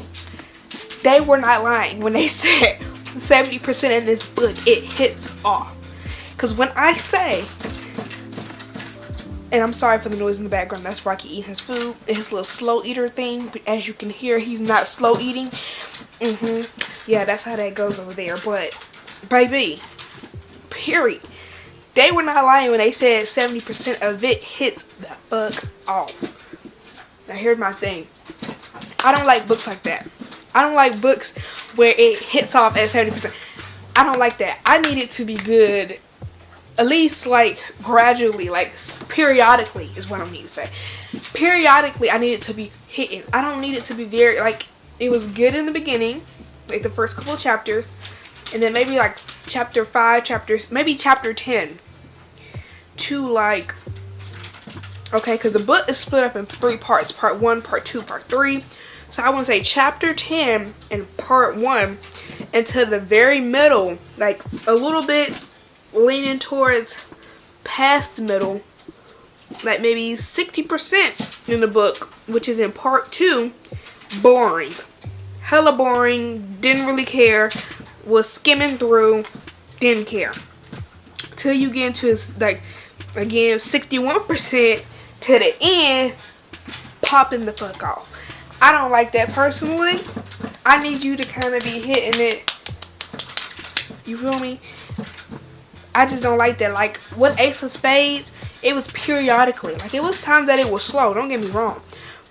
they were not lying when they said 70% of this book, it hits off. Because when I say, and I'm sorry for the noise in the background, that's Rocky eating his food, his little slow eater thing, but as you can hear, he's not slow eating. Yeah, that's how that goes over there. But, baby, period. They were not lying when they said 70% of it hits the fuck off. Now here's my thing. I don't like books like that. I don't like books where it hits off at 70%. I don't like that. I need it to be good, at least like gradually, like periodically is what I need to say. Periodically, I need it to be hitting. I don't need it to be very, like, it was good in the beginning, like the first couple of chapters. And then maybe like chapter 5, maybe chapter 10 to like, okay, because the book is split up in 3 parts. Part 1, part 2, part 3. So I want to say chapter 10 and part 1 into the very middle, like a little bit leaning towards past the middle, like maybe 60% in the book, which is in part 2, boring. Hella boring, didn't really care. Was skimming through, didn't care. Till you get into his, like, again, 61% to the end, popping the fuck off. I don't like that personally. I need you to kind of be hitting it. You feel me? I just don't like that. Like, with Ace of Spades, it was periodically. Like, it was times that it was slow, don't get me wrong.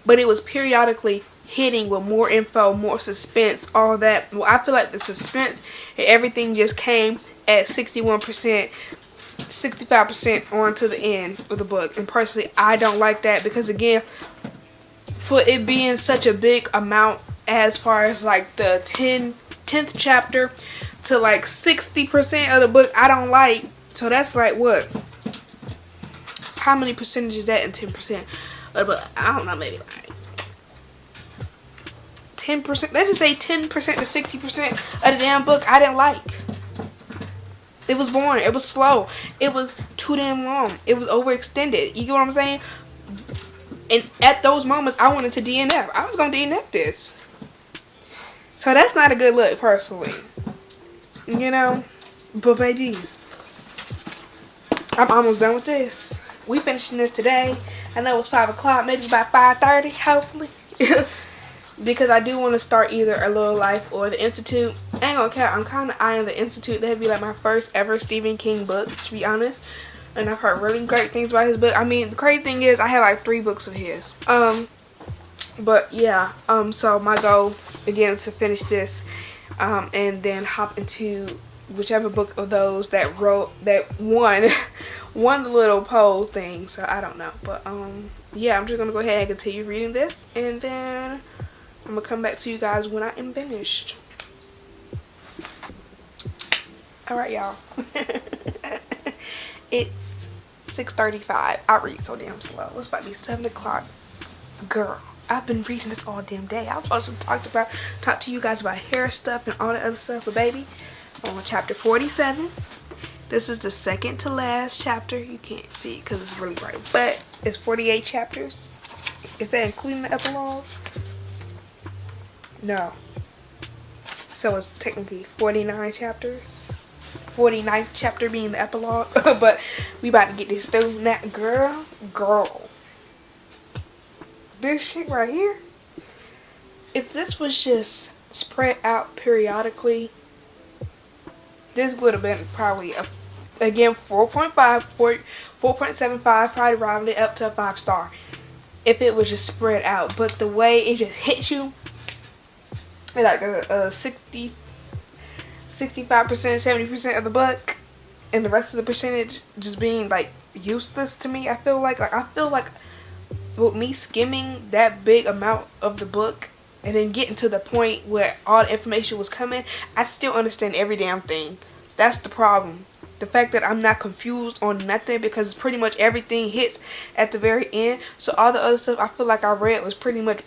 But it was periodically hitting with more info, more suspense, all that. Well, I feel like the suspense and everything just came at 61%, 65% on to the end of the book. And personally, I don't like that because, again, for it being such a big amount as far as like the 10th chapter to like 60% of the book, I don't like. So that's like what? How many percentage is that in 10%? But I don't know, maybe like 10%, let's just say 10% to 60% of the damn book I didn't like. It was boring. It was slow. It was too damn long. It was overextended. You get what I'm saying? And at those moments, I wanted to DNF. I was going to DNF this. So that's not a good look, personally. You know? But baby, I'm almost done with this. We finishing this today. I know it's 5 o'clock. Maybe by 5:30, hopefully. Because I do want to start either A Little Life or The Institute. I ain't gonna care. I'm kind of eyeing The Institute. That'd be like my first ever Stephen King book, to be honest. And I've heard really great things about his book. I mean, the crazy thing is I have like 3 books of his. But yeah. So my goal again is to finish this, and then hop into whichever book of those that won the little poll thing. So I don't know. But yeah, I'm just gonna go ahead and continue reading this, and then I'm gonna come back to you guys when I am finished. Alright, y'all. It's 6:35. I read so damn slow. It's about to be 7 o'clock. Girl, I've been reading this all damn day. I was supposed to talk to you guys about hair stuff and all that other stuff, but baby, I'm on chapter 47. This is the second to last chapter. You can't see it because it's really bright, but it's 48 chapters. Is that including the epilogue? No. So it's technically 49 chapters. 49th chapter being the epilogue. But we about to get this through now. Girl. This shit right here. If this was just spread out periodically, this would have been probably again 4.5, 4.75, probably rounded it up to a 5-star. If it was just spread out. But the way it just hits you, like a 60, 65%, 70% of the book, and the rest of the percentage just being like useless to me. I feel like with me skimming that big amount of the book and then getting to the point where all the information was coming, I still understand every damn thing. That's the problem. The fact that I'm not confused on nothing, because pretty much everything hits at the very end. So all the other stuff I feel like I read was pretty much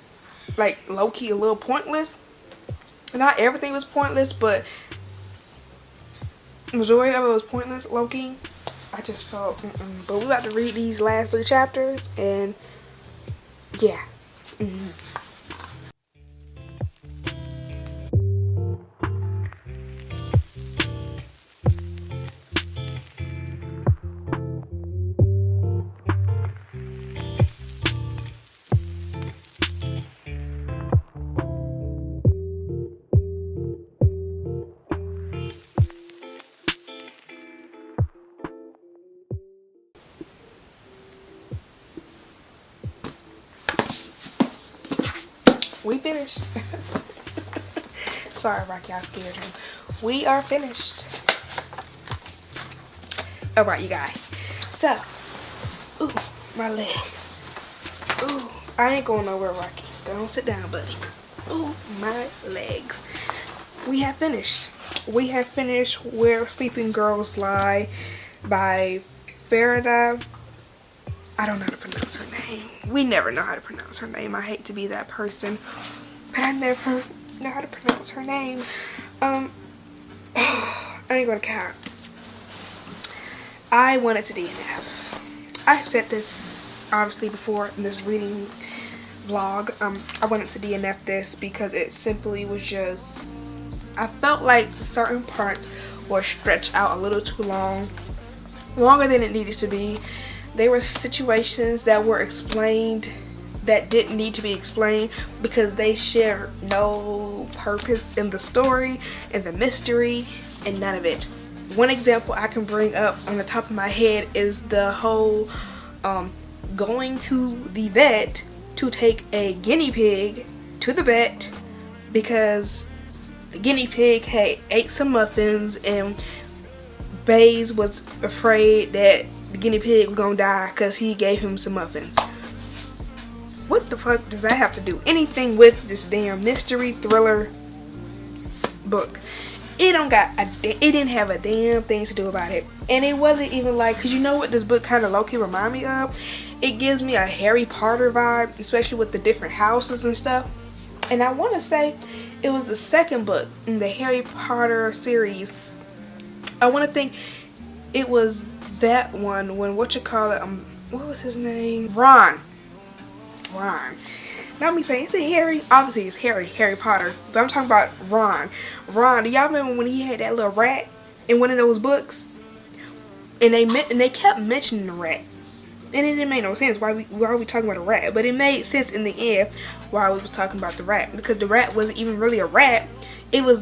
like low-key a little pointless. Not everything was pointless, but majority of it was pointless, low-key. I just felt, But we're about to read these last 3 chapters, and yeah. We finished. Sorry, Rocky, I scared him. We are finished. Alright, you guys. So, ooh, my legs. Ooh, I ain't going nowhere, Rocky. Don't sit down, buddy. Ooh, my legs. We have finished. We have finished Where Sleeping Girls Lie by Faridah. I don't know how to pronounce her name. We never know how to pronounce her name. I hate to be that person, but I never know how to pronounce her name. I ain't gonna count. I wanted to DNF. I've said this obviously before in this reading vlog. I wanted to DNF this because it simply was just, I felt like certain parts were stretched out a little too long, longer than it needed to be. There were situations that were explained that didn't need to be explained because they share no purpose in the story and the mystery and none of it. One example I can bring up on the top of my head is the whole going to the vet to take a guinea pig to the vet because the guinea pig had ate some muffins and Baze was afraid that the guinea pig was gonna die because he gave him some muffins. What the fuck does that have to do anything with this damn mystery thriller book? It didn't have a damn thing to do about it. And it wasn't even like, cause you know what this book kind of low-key remind me of? It gives me a Harry Potter vibe, especially with the different houses and stuff. And I want to say it was the second book in the Harry Potter series. I want to think it was that one when what was his name? Ron. Not me saying it's a Harry. Obviously it's Harry Potter, but I'm talking about Ron. Do y'all remember when he had that little rat in one of those books? And they kept mentioning the rat, and it didn't make no sense why are we talking about a rat, but it made sense in the end why we was talking about the rat, because the rat wasn't even really a rat. It was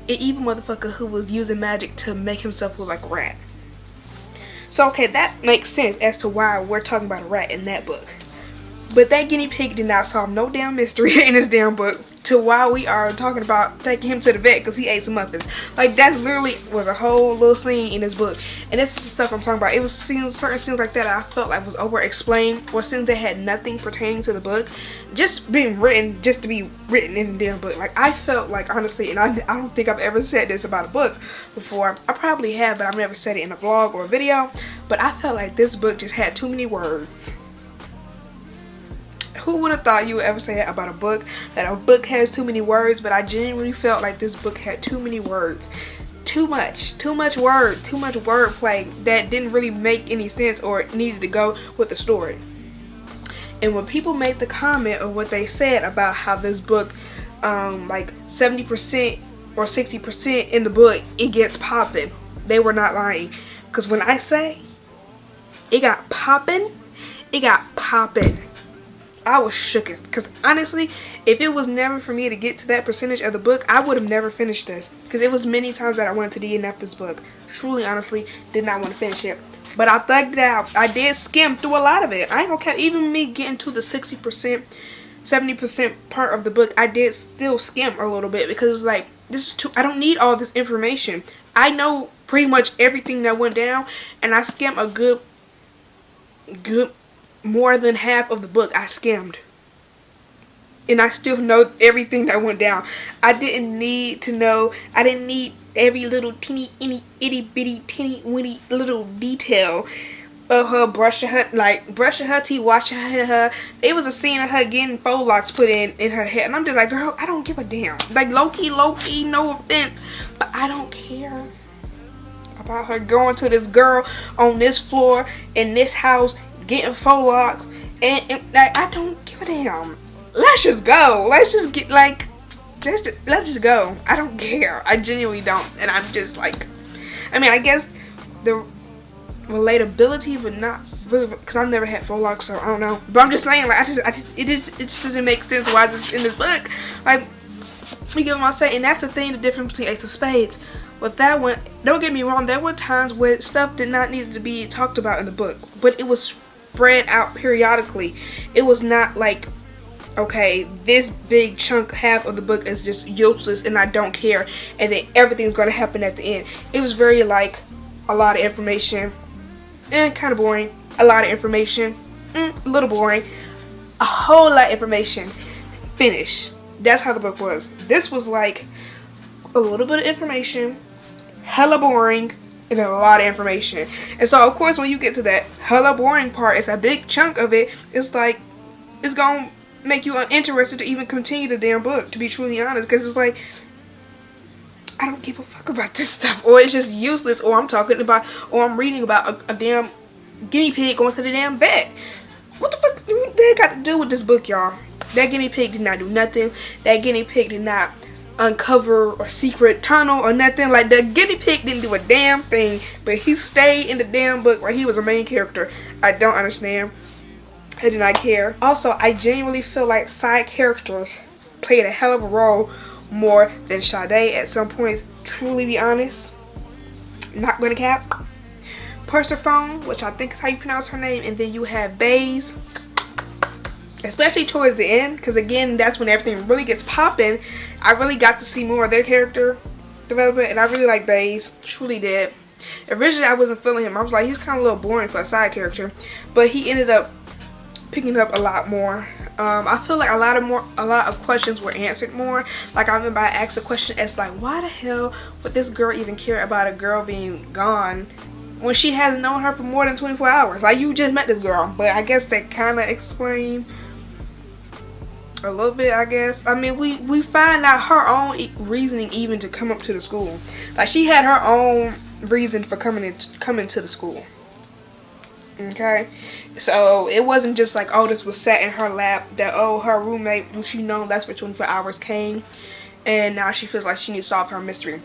an evil motherfucker who was using magic to make himself look like a rat. So okay, that makes sense as to why we're talking about a rat in that book. But that guinea pig did not solve no damn mystery in this damn book to why we are talking about taking him to the vet because he ate some muffins. Like, that literally was a whole little scene in this book. And this is the stuff I'm talking about. It was certain scenes like that I felt like was over explained, or scenes that had nothing pertaining to the book just being written just to be written in the damn book. Like, I felt like, honestly, and I don't think I've ever said this about a book before. I probably have, but I've never said it in a vlog or a video. But I felt like this book just had too many words. Who would have thought you would ever say that about a book, that a book has too many words? But I genuinely felt like this book had too many words. Too much wordplay that didn't really make any sense or needed to go with the story. And when people made the comment of what they said about how this book, like 70% or 60% in the book, it gets popping, they were not lying. Because when I say it got popping, it got popping. I was shooken, because honestly, if it was never for me to get to that percentage of the book, I would have never finished this, because it was many times that I wanted to DNF this book. Truly, honestly, did not want to finish it, but I thugged it out. I did skim through a lot of it. I ain't gonna care. Even me getting to the 60%, 70% part of the book, I did still skim a little bit, because it was like, this is too, I don't need all this information. I know pretty much everything that went down, and I skimmed a good more than half of the book I skimmed. And I still know everything that went down. I didn't need to know. I didn't need every little teeny, itty bitty, teeny, weeny little detail of her brushing her teeth, washing her hair. It was a scene of her getting faux locks put in her hair. And I'm just like, girl, I don't give a damn. Like, low key, no offense. But I don't care about her going to this girl on this floor in this house getting faux locks. And like, I don't give a damn. Let's just go. Let's just get like, let's just go. I don't care. I genuinely don't. And I'm just like, I mean, I guess the relatability, but not really, because I've never had faux locks, so I don't know. But I'm just saying, like, it just doesn't make sense why this is in this book. Like, you get what I'm saying? And that's the thing, the difference between Ace of Spades. With that one, don't get me wrong, there were times where stuff did not need to be talked about in the book, but it was spread out periodically. It was not like, okay, this big chunk, half of the book is just useless and I don't care, and then everything's going to happen at the end. It was very like a lot of information, and kind of boring. A lot of information, a little boring. A whole lot of information, finish. That's how the book was. This was like a little bit of information, hella boring, and then a lot of information. And so of course when you get to that hella boring part, it's a big chunk of it. It's like, it's going to make you uninterested to even continue the damn book, to be truly honest, because it's like, I don't give a fuck about this stuff, or it's just useless, or I'm reading about a damn guinea pig going to the damn vet. What the fuck do that got to do with this book, y'all? That guinea pig did not do nothing. That guinea pig did not uncover a secret tunnel or nothing. Like, the guinea pig didn't do a damn thing, but he stayed in the damn book where he was a main character. I don't understand. I did not care. Also, I genuinely feel like side characters played a hell of a role more than Sade at some points. Truly be honest. Not gonna cap. Persephone, which I think is how you pronounce her name, and then you have Baze. Especially towards the end, because again, that's when everything really gets popping. I really got to see more of their character development, and I really like Baze. Truly did. Originally, I wasn't feeling him. I was like, he's kind of a little boring for a side character, but he ended up picking up a lot more. I feel like a lot of questions were answered more. Like, I remember I asked a question as like, why the hell would this girl even care about a girl being gone when she hasn't known her for more than 24 hours? Like, you just met this girl. But I guess that kind of explained a little bit, I guess. I mean, we find out her own reasoning even to come up to the school. Like, she had her own reason for coming to the school. Okay, so it wasn't just like, oh, this was sat in her lap, that, oh, her roommate who she known less for 24 hours came and now she feels like she needs to solve her mystery.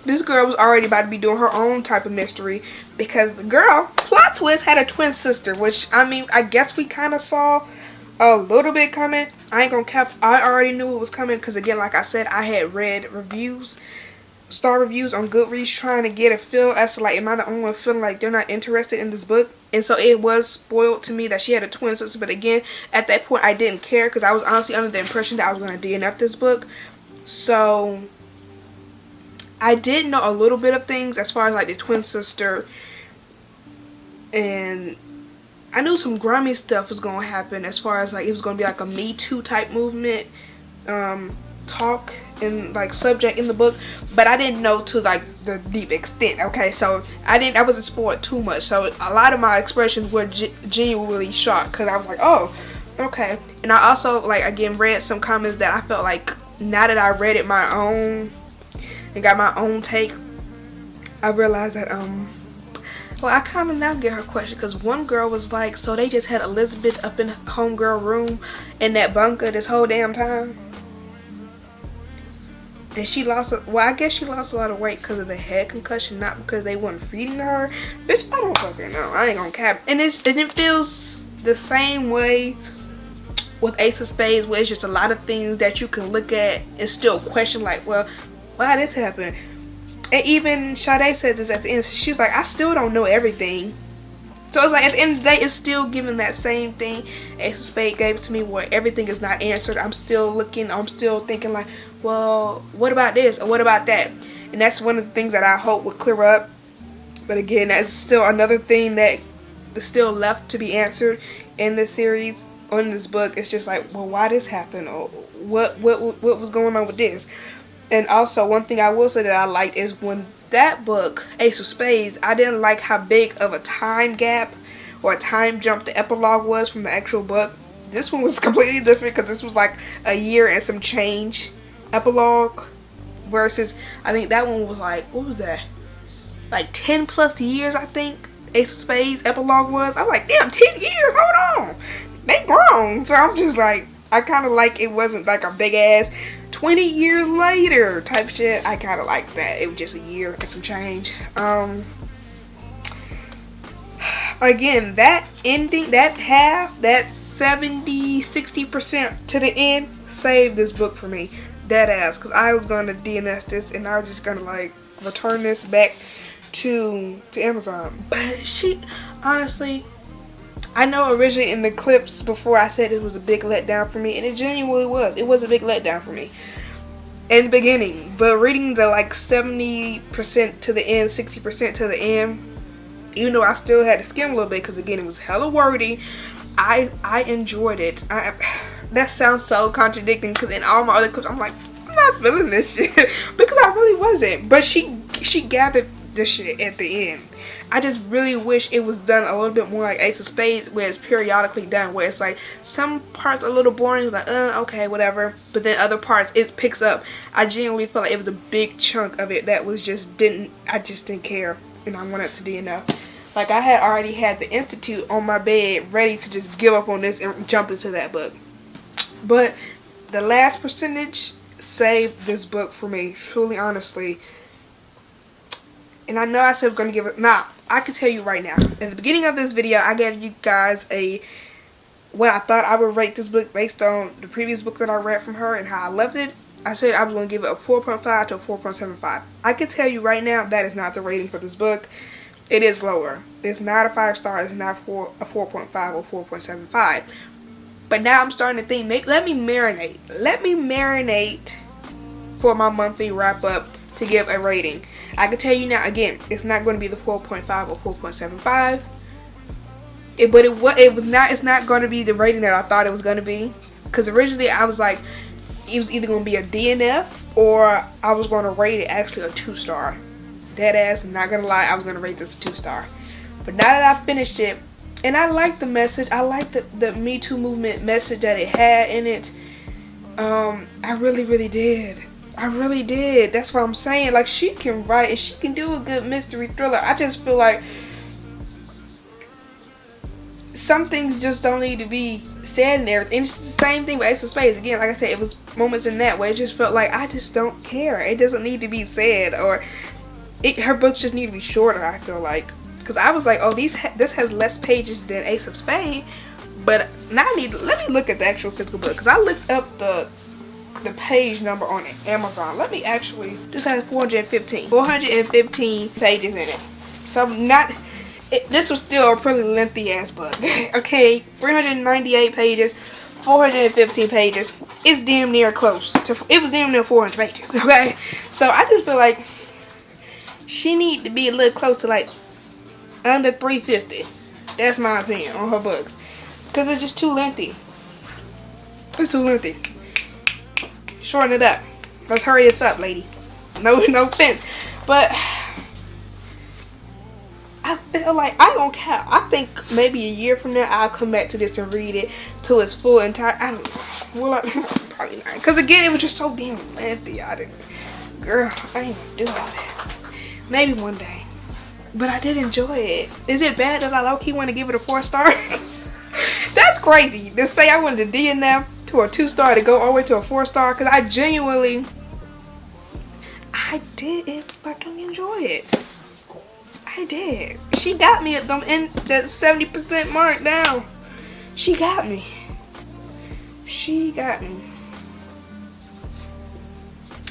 This girl was already about to be doing her own type of mystery, because the girl, plot twist, had a twin sister, which, I mean, I guess we kind of saw a little bit coming. I ain't gonna cap, I already knew it was coming, because again, like I said, I had read reviews, star reviews on Goodreads, trying to get a feel as to like, am I the only one feeling like they're not interested in this book? And so it was spoiled to me that she had a twin sister. But again, at that point I didn't care, because I was honestly under the impression that I was going to DNF this book. So I did know a little bit of things as far as like the twin sister, and I knew some grimy stuff was going to happen, as far as like it was going to be like a Me Too type movement talk and like subject in the book, but I didn't know to like the deep extent. Okay, so I wasn't spoiled too much, so a lot of my expressions were genuinely shocked, because I was like, oh, okay. And I also, like, again, read some comments that I felt like, now that I read it my own and got my own take, I realized that well, I kind of now get her question, because one girl was like, so they just had Elizabeth up in homegirl room in that bunker this whole damn time? And she lost, well, I guess she lost a lot of weight because of the head concussion, not because they weren't feeding her. Bitch, I don't fucking know. I ain't gonna cap. And it feels the same way with Ace of Spades, where it's just a lot of things that you can look at and still question, like, well, why this happened? And even Sade said this at the end. She's like, I still don't know everything. So it's like, at the end of the day, it's still giving that same thing Ace of Spades gave to me, where everything is not answered. I'm still looking, I'm still thinking like, well, what about this or what about that? And that's one of the things that I hope will clear up. But again, that's still another thing that is still left to be answered in this series, on this book, it's just like, well, why this happened, or what was going on with this. And also, one thing I will say that I liked is when that book, Ace of Spades, I didn't like how big of a time gap or a time jump the epilogue was from the actual book. This one was completely different because this was like a year and some change epilogue, versus I think that one was like, what was that? Like 10 plus years, I think. Ace of Spades epilogue was. I was like, damn, 10 years, hold on. They grown. So I'm just like, I kind of like it wasn't like a big ass 20 years later type shit. I kind of like that. It was just a year and some change. Again, that ending, that half, that 70-60% to the end saved this book for me. Dead ass. Because I was going to DNF this and I was just going to like return this back to Amazon. But she, honestly, I know originally in the clips before I said it was a big letdown for me, and it genuinely was. It was a big letdown for me in the beginning. But reading the like 70% to the end, 60% to the end, even though I still had to skim a little bit because again it was hella wordy, I enjoyed it. That sounds so contradicting because in all my other clips I'm like, I'm not feeling this shit because I really wasn't. But she gathered the shit at the end. I just really wish it was done a little bit more like Ace of Spades, where it's periodically done, where it's like some parts are a little boring, it's like okay, whatever, but then other parts it picks up. I genuinely felt like it was a big chunk of it that was just I just didn't care, and I wanted to DNF. Like I had already had the Institute on my bed ready to just give up on this and jump into that book, but the last percentage saved this book for me, truly, honestly. And I know I said I'm going to give it... Nah, I can tell you right now. At the beginning of this video, I gave you guys what I thought I would rate this book based on the previous book that I read from her and how I loved it. I said I was going to give it a 4.5 to a 4.75. I can tell you right now that is not the rating for this book. It is lower. It's not a 5-star. It's not a 4.5 or 4.75. But now I'm starting to think, let me marinate. Let me marinate for my monthly wrap-up to give a rating. I can tell you now, again, it's not going to be the 4.5 or 4.75. It's not going to be the rating that I thought it was going to be. Because originally I was like, it was either going to be a DNF or I was going to rate it actually a 2-star. Dead ass, not going to lie, I was going to rate this a 2-star. But now that I finished it, and I like the message, I like the Me Too movement message that it had in it. I really, really did. I really did. That's what I'm saying. Like, she can write and she can do a good mystery thriller. I just feel like some things just don't need to be said and everything. It's the same thing with Ace of Spades. Again, like I said, it was moments in that where it just felt like I just don't care. It doesn't need to be said, or her books just need to be shorter, I feel like. Because I was like, oh, this has less pages than Ace of Spades. But now let me look at the actual physical book. Because I looked up the page number on Amazon. Let me actually, this has 415 pages in it. So this was still a pretty lengthy ass book. Okay, 398 pages, 415 pages. It's damn near close to, it was damn near 400 pages. Okay, so I just feel like she need to be a little close to like under 350. That's my opinion on her books, because it's just too lengthy. It's too lengthy. Shorten it up. Let's hurry this up, lady. No offense, but I feel like I don't care. I think maybe a year from now I'll come back to this and read it till its full entire. I don't know. Well, probably not. Because again, it was just so damn lengthy. Girl, I ain't gonna do all that. Maybe one day, but I did enjoy it. Is it bad that I low-key want to give it a 4-star? That's crazy to say. I wanted to DNF to a 2-star to go all the way to a 4-star, because I did fucking enjoy it. I did. She got me at them in that 70% mark down. She got me.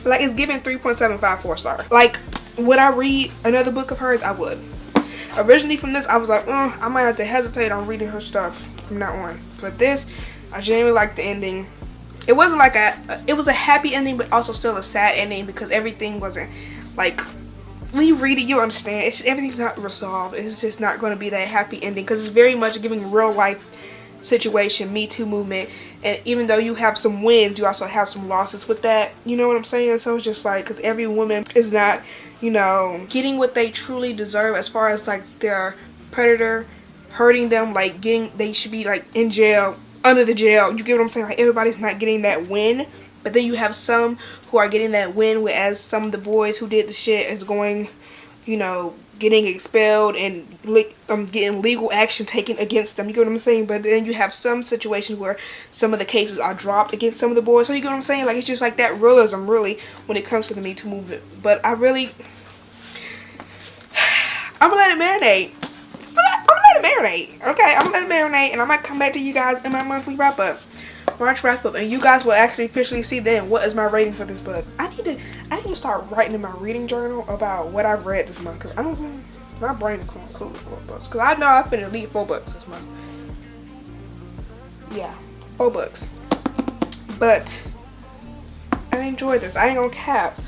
Like, it's giving 3.75 4-star. Like, would I read another book of hers? I would. Originally from this, I was like, I might have to hesitate on reading her stuff from now on. But this, I genuinely liked the ending. It wasn't like it was a happy ending, but also still a sad ending, because everything wasn't like, when you read it, you understand. Everything's not resolved. It's just not going to be that happy ending, because it's very much giving real life situation, Me Too movement, and even though you have some wins, you also have some losses with that, you know what I'm saying? So it's just like, because every woman is not, you know, getting what they truly deserve as far as like their predator hurting them, like they should be like in jail, under the jail, you get what I'm saying? Like everybody's not getting that win, but then you have some who are getting that win, whereas some of the boys who did the shit is going, you know, getting expelled and getting legal action taken against them, you get what I'm saying? But then you have some situations where some of the cases are dropped against some of the boys, so you get what I'm saying? Like, it's just like that realism, really, when it comes to the Me Too movement. But I'm gonna let it marinate. I'm gonna let it marinate, okay? I'm gonna let it marinate, and I might come back to you guys in my monthly wrap-up. March wrap-up, and you guys will actually officially see then what is my rating for this book. I need to start writing in my reading journal about what I've read this month, because I don't know, my brain is going cool with 4 books, because I know I've been at least 4 books this month. Yeah, 4 books. But I enjoyed this. I ain't gonna cap.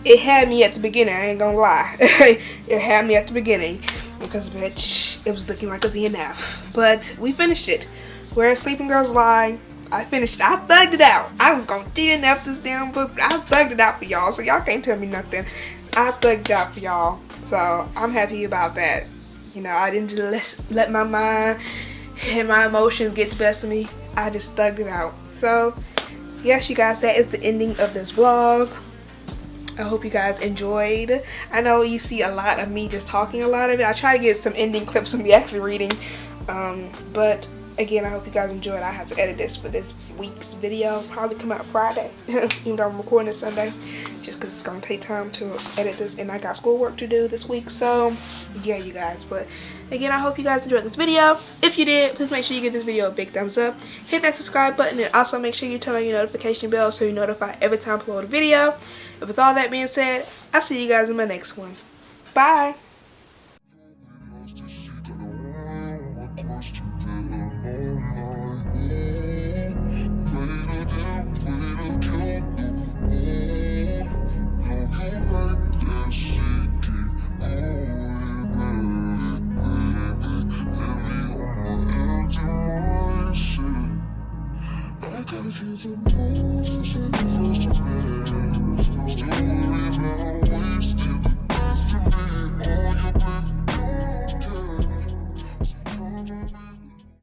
It had me at the beginning, I ain't gonna lie. It had me at the beginning, because bitch, it was looking like a DNF. But we finished it. Where Sleeping Girls Lie, I finished it. I thugged it out. I was gonna DNF this damn book, but I thugged it out for y'all, so y'all can't tell me nothing. I thugged it out for y'all, so I'm happy about that. You know, I didn't just let my mind and my emotions get the best of me. I just thugged it out. So, yes, you guys, that is the ending of this vlog. I hope you guys enjoyed. I know you see a lot of me just talking a lot of it. I try to get some ending clips of me actually reading, but again, I hope you guys enjoyed. I have to edit this for this week's video. Probably come out Friday, even though I'm recording it Sunday, just because it's going to take time to edit this, and I got schoolwork to do this week. So, yeah, you guys. But, again, I hope you guys enjoyed this video. If you did, please make sure you give this video a big thumbs up. Hit that subscribe button, and also make sure you turn on your notification bell so you're notified every time I upload a video. And with all that being said, I'll see you guys in my next one. Bye! I gotta keep